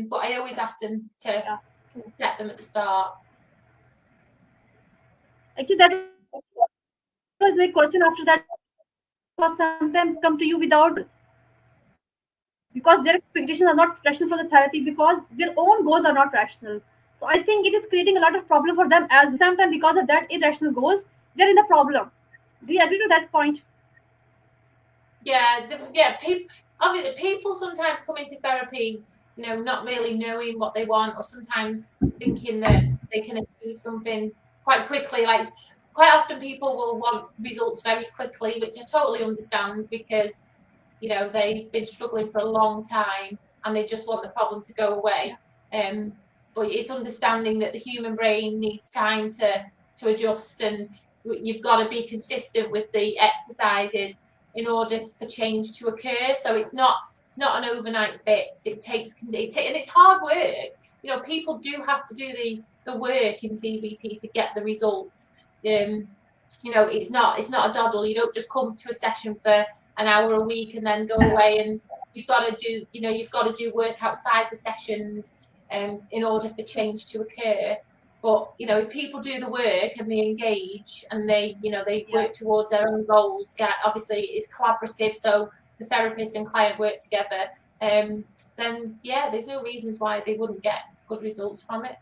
But I always ask them to Yeah. set them at the start. Actually, that was my question after that. Sometimes people sometimes come to you without because their expectations are not rational for the therapy because their own goals are not rational. So I think it is creating a lot of problem for them as well. Sometimes because of that irrational goals, they're in the problem. Do you agree to that point? Yeah, people, obviously people sometimes come into therapy, not really knowing what they want, or sometimes thinking that they can achieve something quite quickly. Like quite often people will want results very quickly, which I totally understand because they've been struggling for a long time and they just want the problem to go away. Um, but it's understanding that the human brain needs time to adjust, and you've got to be consistent with the exercises in order for change to occur. So it's not an overnight fix. It takes and it's hard work. People do have to do the work in CBT to get the results. It's not a doddle. You don't just come to a session for an hour a week and then go away, and you've got to do work outside the sessions in order for change to occur. But if people do the work and they engage and they Yeah. work towards their own goals, obviously it's collaborative, so the therapist and client work together, um, then yeah, there's no reasons why they wouldn't get good results from it.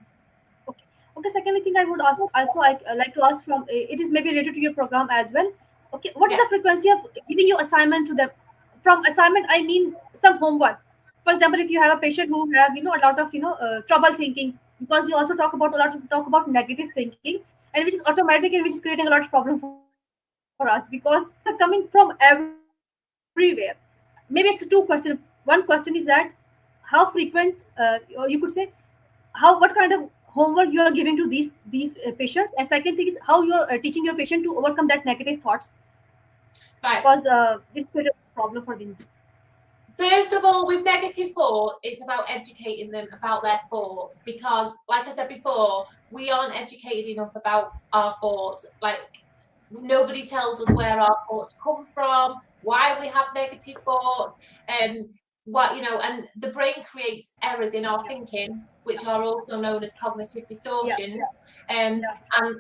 Okay. Okay. Secondly, thing I would ask also, I like to ask from it is maybe related to your program as well. Okay, what is Yeah, the frequency of giving you assignment to them? From assignment, I mean some homework. For example, if you have a patient who have a lot of trouble thinking, because you also talk about negative thinking, and which is automatic and which is creating a lot of problem for us because these are coming from everywhere. Maybe it's two questions. One question is that how frequent, or you could say what kind of homework you are giving to these patients, and second thing is how you are teaching your patient to overcome that negative thoughts right. because this is a problem for them. First of all, with negative thoughts, it's about educating them about their thoughts because, like I said before, we aren't educated enough about our thoughts. Like, nobody tells us where our thoughts come from, why we have negative thoughts, and and the brain creates errors in our thinking, which are also known as cognitive Yeah, distortions. Um,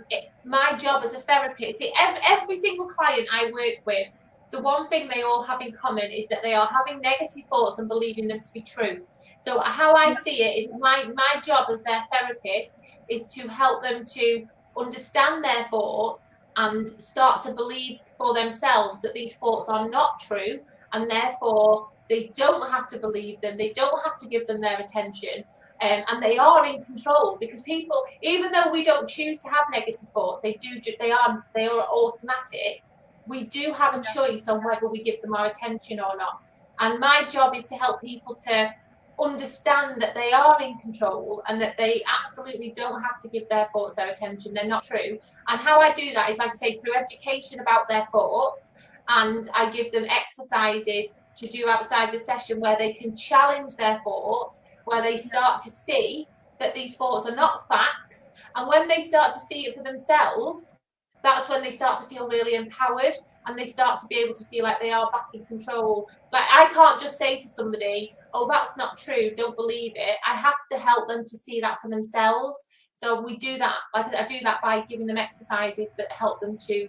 yeah, my job as a therapist, see, every single client I work with, the one thing they all have in common is that they are having negative thoughts and believing them to be true. So how I yeah, see it is my job as their therapist is to help them to understand their thoughts and start to believe for themselves that these thoughts are not true, and therefore they don't have to believe them, they don't have to give them their attention, and they are in control because people, even though we don't choose to have negative thoughts, they are automatic. We do have a choice on whether we give them our attention or not. And my job is to help people to understand that they are in control and that they absolutely don't have to give their thoughts their attention. They're not true. And how I do that is, like I say, through education about their thoughts. And I give them exercises to do outside the session where they can challenge their thoughts, where they yeah, start to see that these thoughts are not facts. And when they start to see it for themselves, that's when they start to feel really empowered, and they start to be able to feel like they are back in control. Like, I can't just say to somebody, oh, that's not true, don't believe it. I have to help them to see that for themselves. So we do that, like I do that by giving them exercises that help them to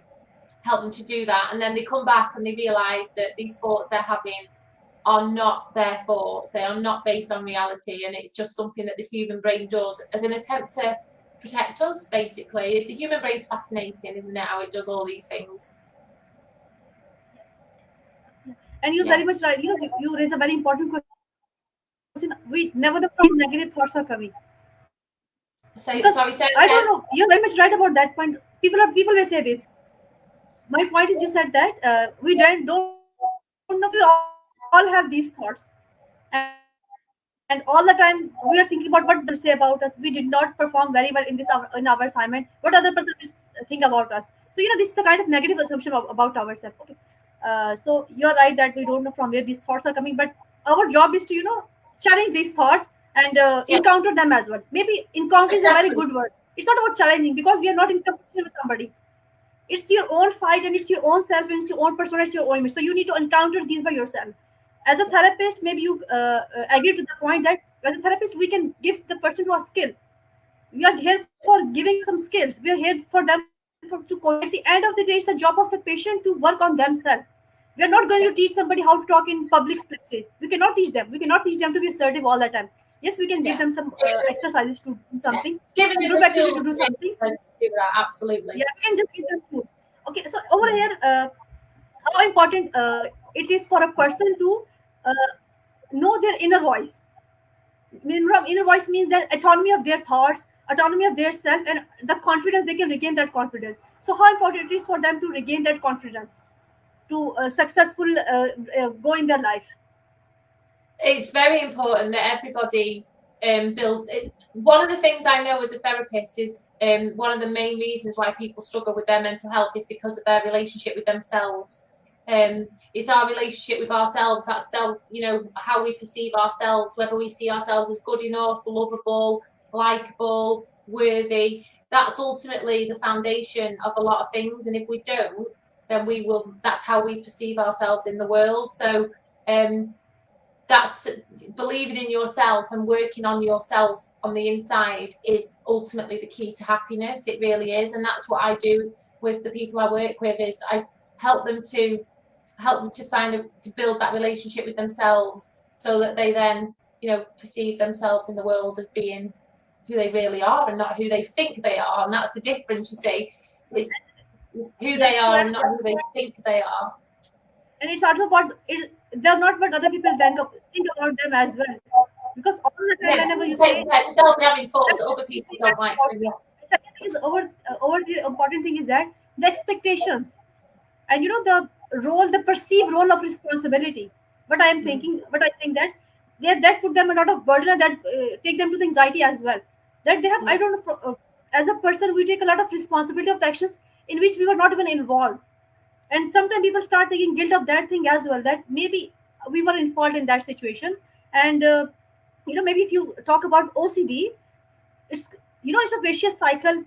do that, and then they come back and they realize that these thoughts they're having are not their thoughts, they are not based on reality, and it's just something that the human brain does as an attempt to protect us. Basically, the human brain's fascinating, isn't it, how it does all these things. and you're Yeah. very much right. You raise a very important question. We never know from where these negative thoughts are coming because I don't know. Say You're it very again. much right about that point. People may say this. My point is, you said that we don't know. We all have these thoughts, and all the time we are thinking about what the others will say about us. We did not perform very well in our assignment. What other person will think about us? So this is the kind of negative assumption about ourselves. Okay. So you're right that we don't know from where these thoughts are coming, but our job is to challenge these thoughts and Yeah, encounter them as well. Maybe encounter is a very good exactly. word. It's not about challenging because we are not in competition with somebody. It's your own fight and it's your own self and it's your own persona, it's your own image. So you need to encounter these by yourself. As a therapist, maybe you agree to the point that as a therapist, we can give the person to a skill. We are here for giving them some skills. We are here for them to coach. At the end of the day, it's the job of the patient to work on themselves. We are not going Yeah, to teach somebody how to talk in public places. We cannot teach them. We cannot teach them to be assertive all the time. Yes, we can give yeah, them some exercises to do yeah. something, It's giving some them group the activity tools to do to make something. them do that. Absolutely. Yeah, we can just give them food. Okay, so over Yeah. here, how important it is for a person to uh, know their inner voice. From inner voice means that autonomy of their thoughts, autonomy of their self, and the confidence they can regain that confidence. So, how important it is for them to regain that confidence to successful go in their life. It's very important that everybody build it. One of the things I know as a therapist is one of the main reasons why people struggle with their mental health is because of their relationship with themselves. It's our relationship with ourselves, that self, how we perceive ourselves, whether we see ourselves as good enough, lovable, likable, worthy. That's ultimately the foundation of a lot of things. And if we don't, then that's how we perceive ourselves in the world. So um, that's believing in yourself and working on yourself on the inside is ultimately the key to happiness. It really is, and that's what I do with the people I work with. Is I help them to to build that relationship with themselves, so that they then perceive themselves in the world as being who they really are and not who they think they are. And that's the difference. You see, is who they Yes, are true. and not who they think they are. And it's also about they're not what other people think about them as well. Because all the time, Yeah, whenever you yeah, say, because they'll be having thoughts that's that the other first people thing don't that's like. So important. yeah. The second thing is over the important thing is that the expectations and the role, the perceived role of responsibility. Mm. But I think that that put them a lot of burden and that take them to the anxiety as well. That they have, I Yeah. don't know, as a person, we take a lot of responsibility of the actions in which we were not even involved, and sometimes people start taking guilt of that thing as well, that maybe we were involved in that situation. And maybe if you talk about OCD, it's it's a vicious cycle.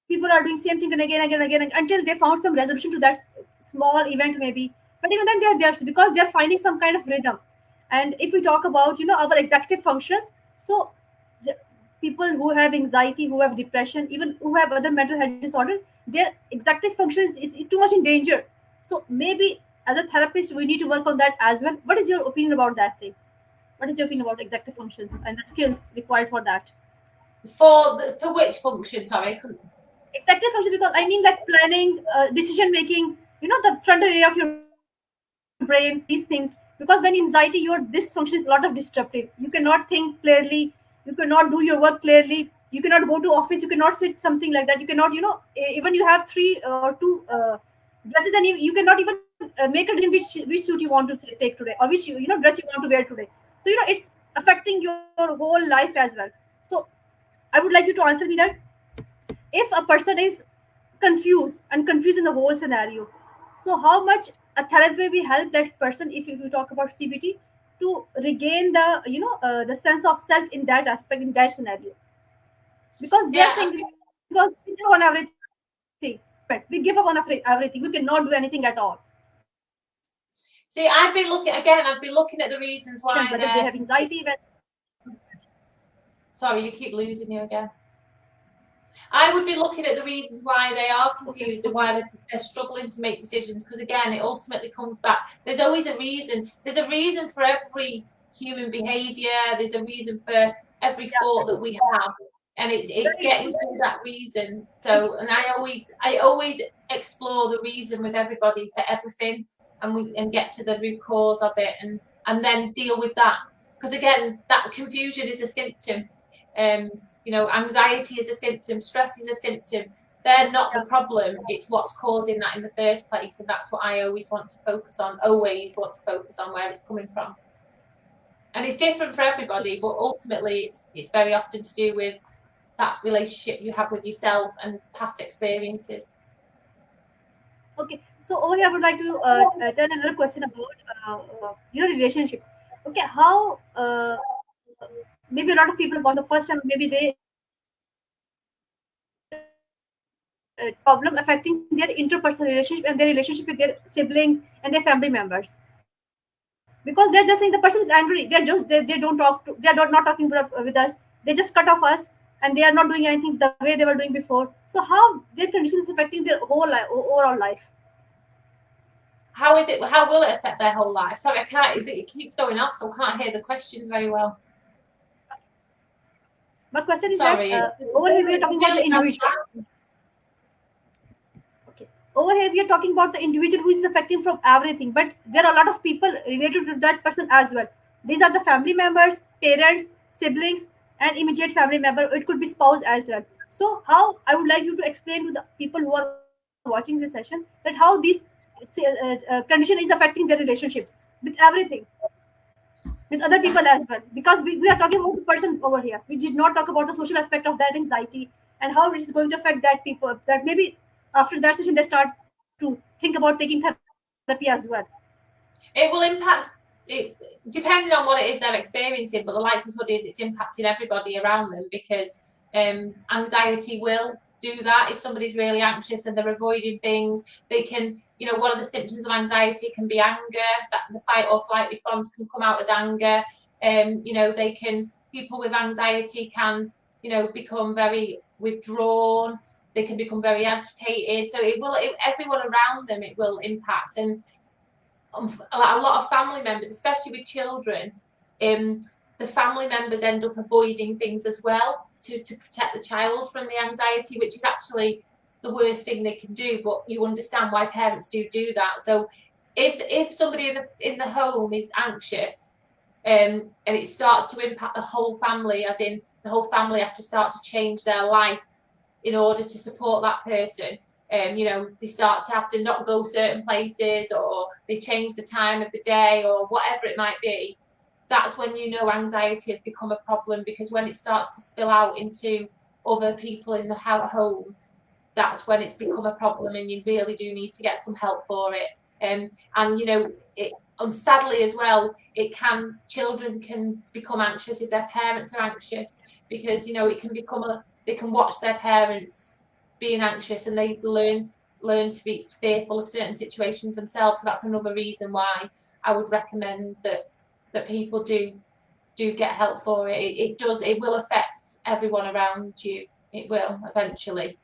People are doing same thing and again until they found some resolution to that small event maybe. But even then they're there because they're finding some kind of rhythm. And if we talk about our executive functions, so the people who have anxiety, who have depression, even who have other mental health disorder, their executive function is too much in danger. So maybe as a therapist we need to work on that as well. What is your opinion about that thing? What is your opinion about executive functions and the skills required for that? For which function? Sorry, I couldn't. Executive function, because I mean like planning, decision making, the frontal area of your brain, these things. Because when in anxiety, your this function is a lot of disruptive. You cannot think clearly, you cannot do your work clearly, you cannot go to office, you cannot sit something like that. You cannot, even you have three or two dresses, and you cannot even make a decision which suit you want to take today, or which dress you want to wear today. So it's affecting your whole life as well. So I would like you to answer me that if a person is confused in the whole scenario, so how much a therapy will help that person, if you talk about CBT, to regain the sense of self in that aspect, in that scenario. Because they are Yeah, I saying, think. because we give up on everything, we give up on everything, we cannot do anything at all. See, I'd be looking again. I'd be looking at the reasons Whether why they have they're. anxiety, Sorry, you keep losing you again. I would be looking at the reasons why they are okay, confused and why they're struggling to make decisions. Because again, it ultimately comes back. There's always a reason. There's a reason for every human behaviour. There's a reason for every thought yeah, that we have, and it's very getting true. to that reason. So, and I always explore the reason with everybody for everything, and get to the root cause of it, and then deal with that. Because again, that confusion is a symptom. Um, anxiety is a symptom, stress is a symptom. They're not the Yeah. problem. It's what's causing that in the first place. And that's what I always want to focus on, where it's coming from. And it's different for everybody, but ultimately it's very often to do with that relationship you have with yourself and past experiences. Okay, so over here I would like to tell another question about your relationship. Okay, how maybe a lot of people want to for the first time, maybe they problem affecting their interpersonal relationship and their relationship with their sibling and their family members, because they're just saying the person is angry. They don't talk to, they are not talking with us. They just cut off us. and they are not doing anything the way they were doing before. So how their condition is affecting their whole life, overall life. How is it? How will it affect their whole life? Sorry, I can't. It keeps going off, so I can't hear the questions very well. My question is that Sorry, over here we are talking about the really bad. individual. Okay. Over here we are talking about the individual who is affecting from everything, but there are a lot of people related to that person as well. These are the family members, parents, siblings, and immediate family member. It could be spouse as well. So how I would like you to explain to the people who are watching this session that how this condition is affecting their relationships with everything, with other people as well, because we are talking about the person over here. We did not talk about the social aspect of that anxiety and how it is going to affect that people, that maybe after that session they start to think about taking therapy as well. It will impact it depending on what it is they're experiencing, but the likelihood is it's impacting everybody around them because anxiety will do that. If somebody's really anxious and they're avoiding things, they can, one of the symptoms of anxiety can be anger. That the fight or flight response can come out as anger. People with anxiety can, become very withdrawn. They can become very agitated. So everyone around them, it will impact. And a lot of family members, especially with children, um, the family members end up avoiding things as well to protect the child from the anxiety, which is actually the worst thing they can do. But you understand why parents do that. So if somebody in the home is anxious, and it starts to impact the whole family, as in the whole family have to start to change their life in order to support that person. They start to have to not go certain places, or they change the time of the day, or whatever it might be. That's when anxiety has become a problem, because when it starts to spill out into other people in the home, that's when it's become a problem, and you really do need to get some help for it. Sadly as well, children can become anxious if their parents are anxious, because it can become they can watch their parents being anxious, and they learn to be fearful of certain situations themselves. So that's another reason why I would recommend that people do get help for it. It will affect everyone around you. It will eventually.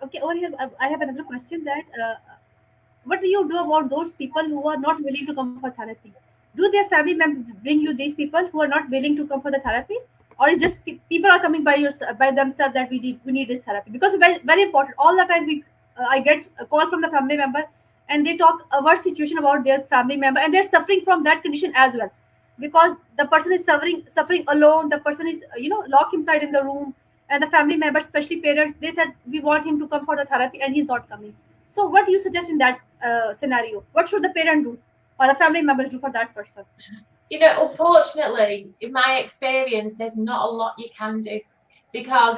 Okay, over here I have another question that what do you do about those people who are not willing to come for therapy? Do their family members bring you these people who are not willing to come for the therapy, or is just people are coming by themselves that we need this therapy? Because very, very important. All the time I get a call from the family member, and they talk about situation about their family member, and they're suffering from that condition as well, because the person is suffering alone. The person is locked inside in the room, and the family members, especially parents, they said we want him to come for the therapy, and he's not coming. So, what do you suggest in that scenario? What should the parent do or the family members do for that person? Unfortunately, in my experience, there's not a lot you can do, because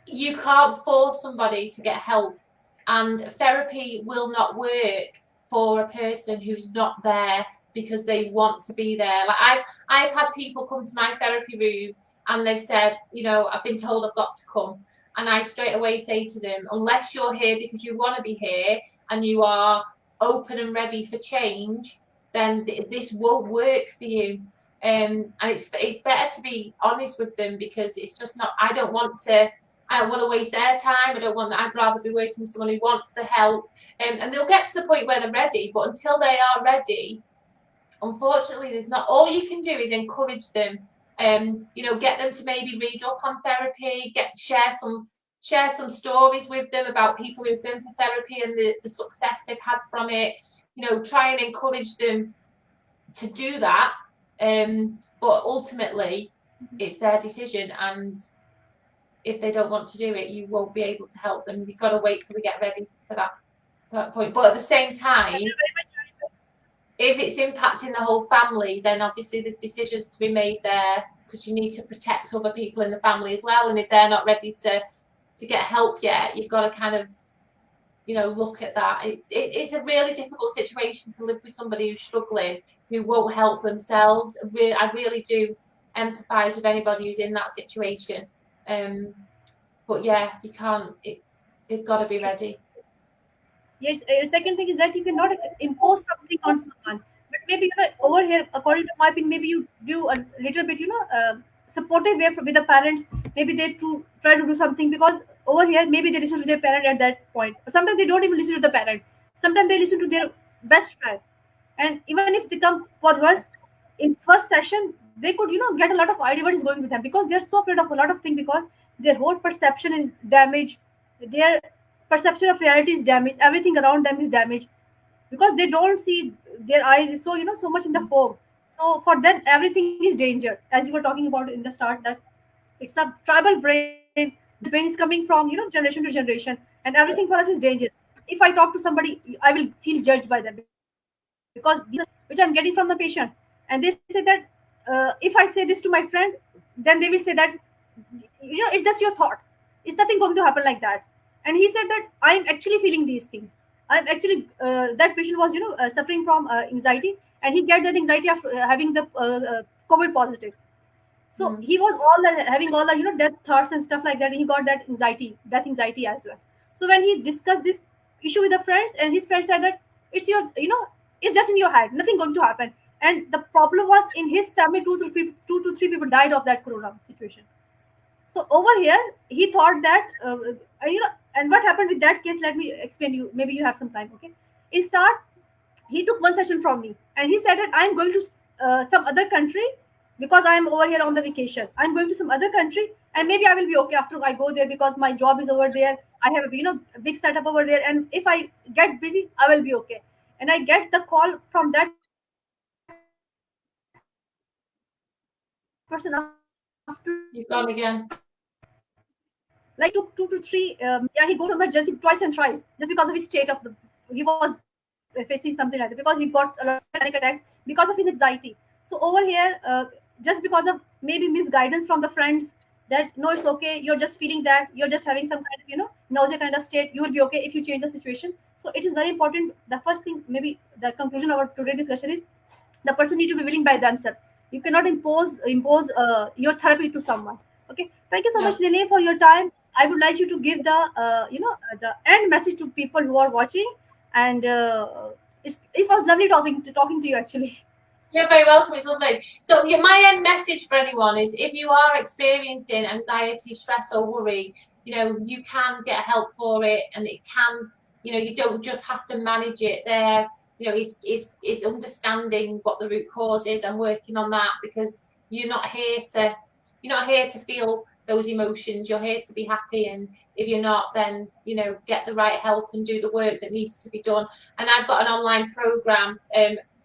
you can't force somebody to get help, and therapy will not work for a person who's not there because they want to be there. Like I've had people come to my therapy room, and they've said, I've been told I've got to come. And I straight away say to them, unless you're here because you want to be here and you are open and ready for change, then this won't work for you. And it's better to be honest with them, because it's just not. I don't want to waste their time. I don't want that. I'd rather be working with someone who wants the help. And they'll get to the point where they're ready. But until they are ready, unfortunately, there's not. All you can do is encourage them. Get them to maybe read up on therapy. Share some stories with them about people who've been for therapy and the success they've had from it. Try and encourage them to do that. But ultimately, it's their decision, and if they don't want to do it, you won't be able to help them. You've got to wait till they get ready for that point. But at the same time, if it's impacting the whole family, then obviously there's decisions to be made there, because you need to protect other people in the family as well. And if they're not ready to get help yet, you've got to kind of look at that. It's a really difficult situation to live with somebody who's struggling, who won't help themselves. I really do empathise with anybody who's in that situation. But yeah, you can't. They've got to be ready. Yes, second thing is that you cannot impose something on someone. But maybe over here, according to my opinion, maybe you do a little bit, supportive way with the parents. Maybe they try to do something, because over here maybe they listen to their parent at that point. Sometimes they don't even listen to the parent. Sometimes they listen to their best friend. And even if they come for once in first session, they could get a lot of idea what is going with them, because they're so afraid of a lot of things, because their whole perception is damaged. Their perception of reality is damaged. Everything around them is damaged, because they don't see, their eyes is so so much in the fog. So for them everything is danger, as you were talking about in the start, that it's a tribal brain. The brain is coming from generation to generation, and everything for us is danger. If I talk to somebody, I will feel judged by them, because these are the which I'm getting from the patient. And they say that, if I say this to my friend, then they will say that, it's just your thought, it's nothing going to happen like that. And he said that I'm actually feeling these things. I'm actually that patient was suffering from anxiety, and he get that anxiety after having the COVID positive. So Mm. he was all that, having all the death thoughts and stuff like that, and he got that anxiety, death anxiety as well. So when he discussed this issue with the friends, and his friends said that it's your, it's just in your head, nothing going to happen. And the problem was, in his family, two to three people died of that corona situation. So over here, he thought that, and what happened with that case? Let me explain you. Maybe you have some time. Okay. In start, he took one session from me, and he said that I'm going to some other country, because I'm over here on the vacation. I'm going to some other country, and maybe I will be okay after I go there, because my job is over there. I have a big setup over there, and if I get busy, I will be okay. And I get the call from that person after You've gone again. like it took 2 to 3. Yeah, he go to emergency twice and thrice, just because of his state of the. He was facing something like that, because he got a lot of panic attacks because of his anxiety. So over here, just because of maybe misguidance from the friends, that no, it's okay. You're just feeling that. You're just having some kind of nausea kind of state. You will be okay if you change the situation. So it is very important. The first thing, maybe the conclusion of our today's discussion is, the person need to be willing by themselves. You cannot impose your therapy to someone. Okay, thank you so much, No. Lily, for your time. I would like you to give the the end message to people who are watching. And it was lovely talking to you, actually. You're very welcome. It's lovely. So, yeah, my end message for anyone is, if you are experiencing anxiety, stress, or worry, you can get help for it, and it can, you don't just have to manage it. There, it's understanding what the root cause is and working on that, because you're not here to you're not here to feel those emotions. You're here to be happy, and if you're not, then get the right help and do the work that needs to be done. And I've got an online program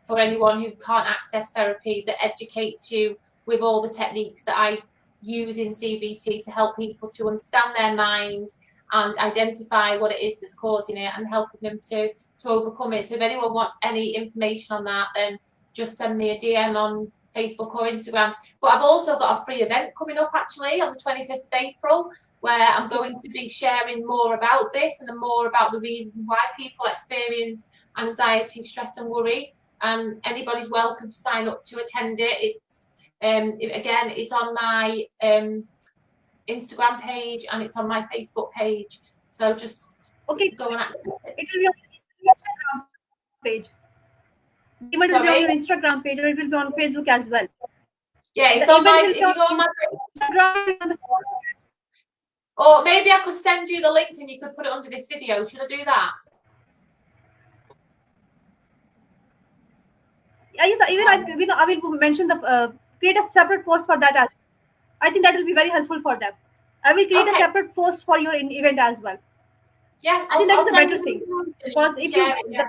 for anyone who can't access therapy that educates you with all the techniques that I use in CBT to help people to understand their mind and identify what it is that's causing it, and helping them to overcome it. So if anyone wants any information on that, then just send me a DM on Facebook or Instagram. But I've also got a free event coming up, actually, on the 25th of April, where I'm going to be sharing more about this, and more about the reasons why people experience anxiety, stress, and worry. And anybody's welcome to sign up to attend it. Again, it's on my Instagram page, and it's on my Facebook page. So just Okay, go and access it. it will be on your Instagram page. The event will be on your Sorry? Instagram page, or it will be on Facebook as well. Yeah, The it's on event my. will be If you on go on my, Instagram, it will be on the. or maybe I could send you the link and you could put it under this video. Should I do that? Yeah, yes, even I will mention the create a separate post for that as well. I think that will be very helpful for them. I will create a Okay. separate post for your event as well. Yeah, I think that is I'll a send better you the thing, link and you because can if you, share it. Yeah,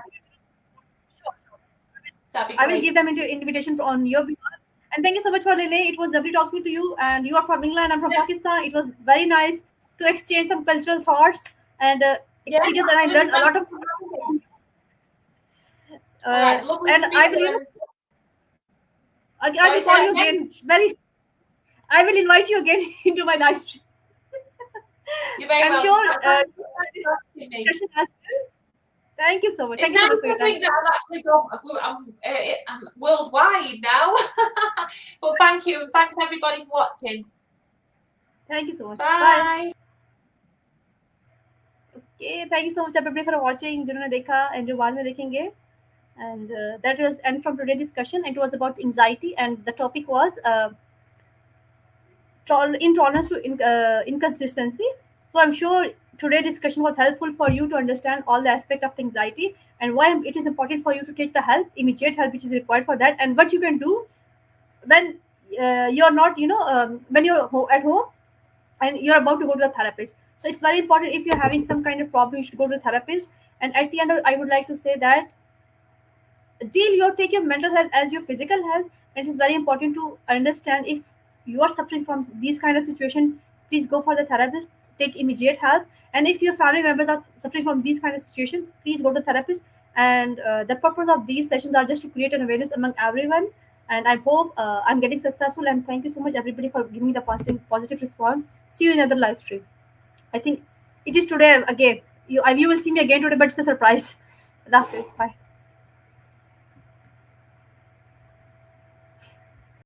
sure, that'd be I will give great. them into invitation on your behalf. And thank you so much for Lele. It was lovely talking to you. And you are from England. I'm from Yeah, Pakistan. It was very nice to exchange some cultural thoughts and yes, experience. And I absolutely. learned a Thank lot you of. for having me. All Uh, right, lovely to and I speak to will, you. And I sorry, will say call that you again. again. Very. I will invite you again into my live stream. You're very I'm welcome. sure Thank you this for asking me. discussion as well. Thank you so much. It's Thank you nice so much for your to time. think that I've actually got. I'm worldwide now. But thank you, and thanks everybody for watching. Thank you so much. Bye. Bye. Okay, thank you so much everybody for watching. जिन्होंने देखा and जो बाद में देखेंगे. And that was end from today's discussion. It was about anxiety, and the topic was intolerance to inconsistency. So I'm sure today's discussion was helpful for you to understand all the aspect of anxiety and why it is important for you to take the help, immediate help, which is required for that, and what you can do when you're not, when you're at home and you're about to go to the therapist. So it's very important, if you're having some kind of problem, you should go to the therapist. And at the end, I would like to say that take your mental health as your physical health. And it is very important to understand, if you are suffering from these kind of situation, please go for the therapist, take immediate help. And if your family members are suffering from these kind of situation, please go to therapist. And the purpose of these sessions are just to create an awareness among everyone. And I hope I'm getting successful, and thank you so much everybody for giving me the positive response. See you in another live stream. I think it is today again. You will see me again today, but it's a surprise. Love face. Bye.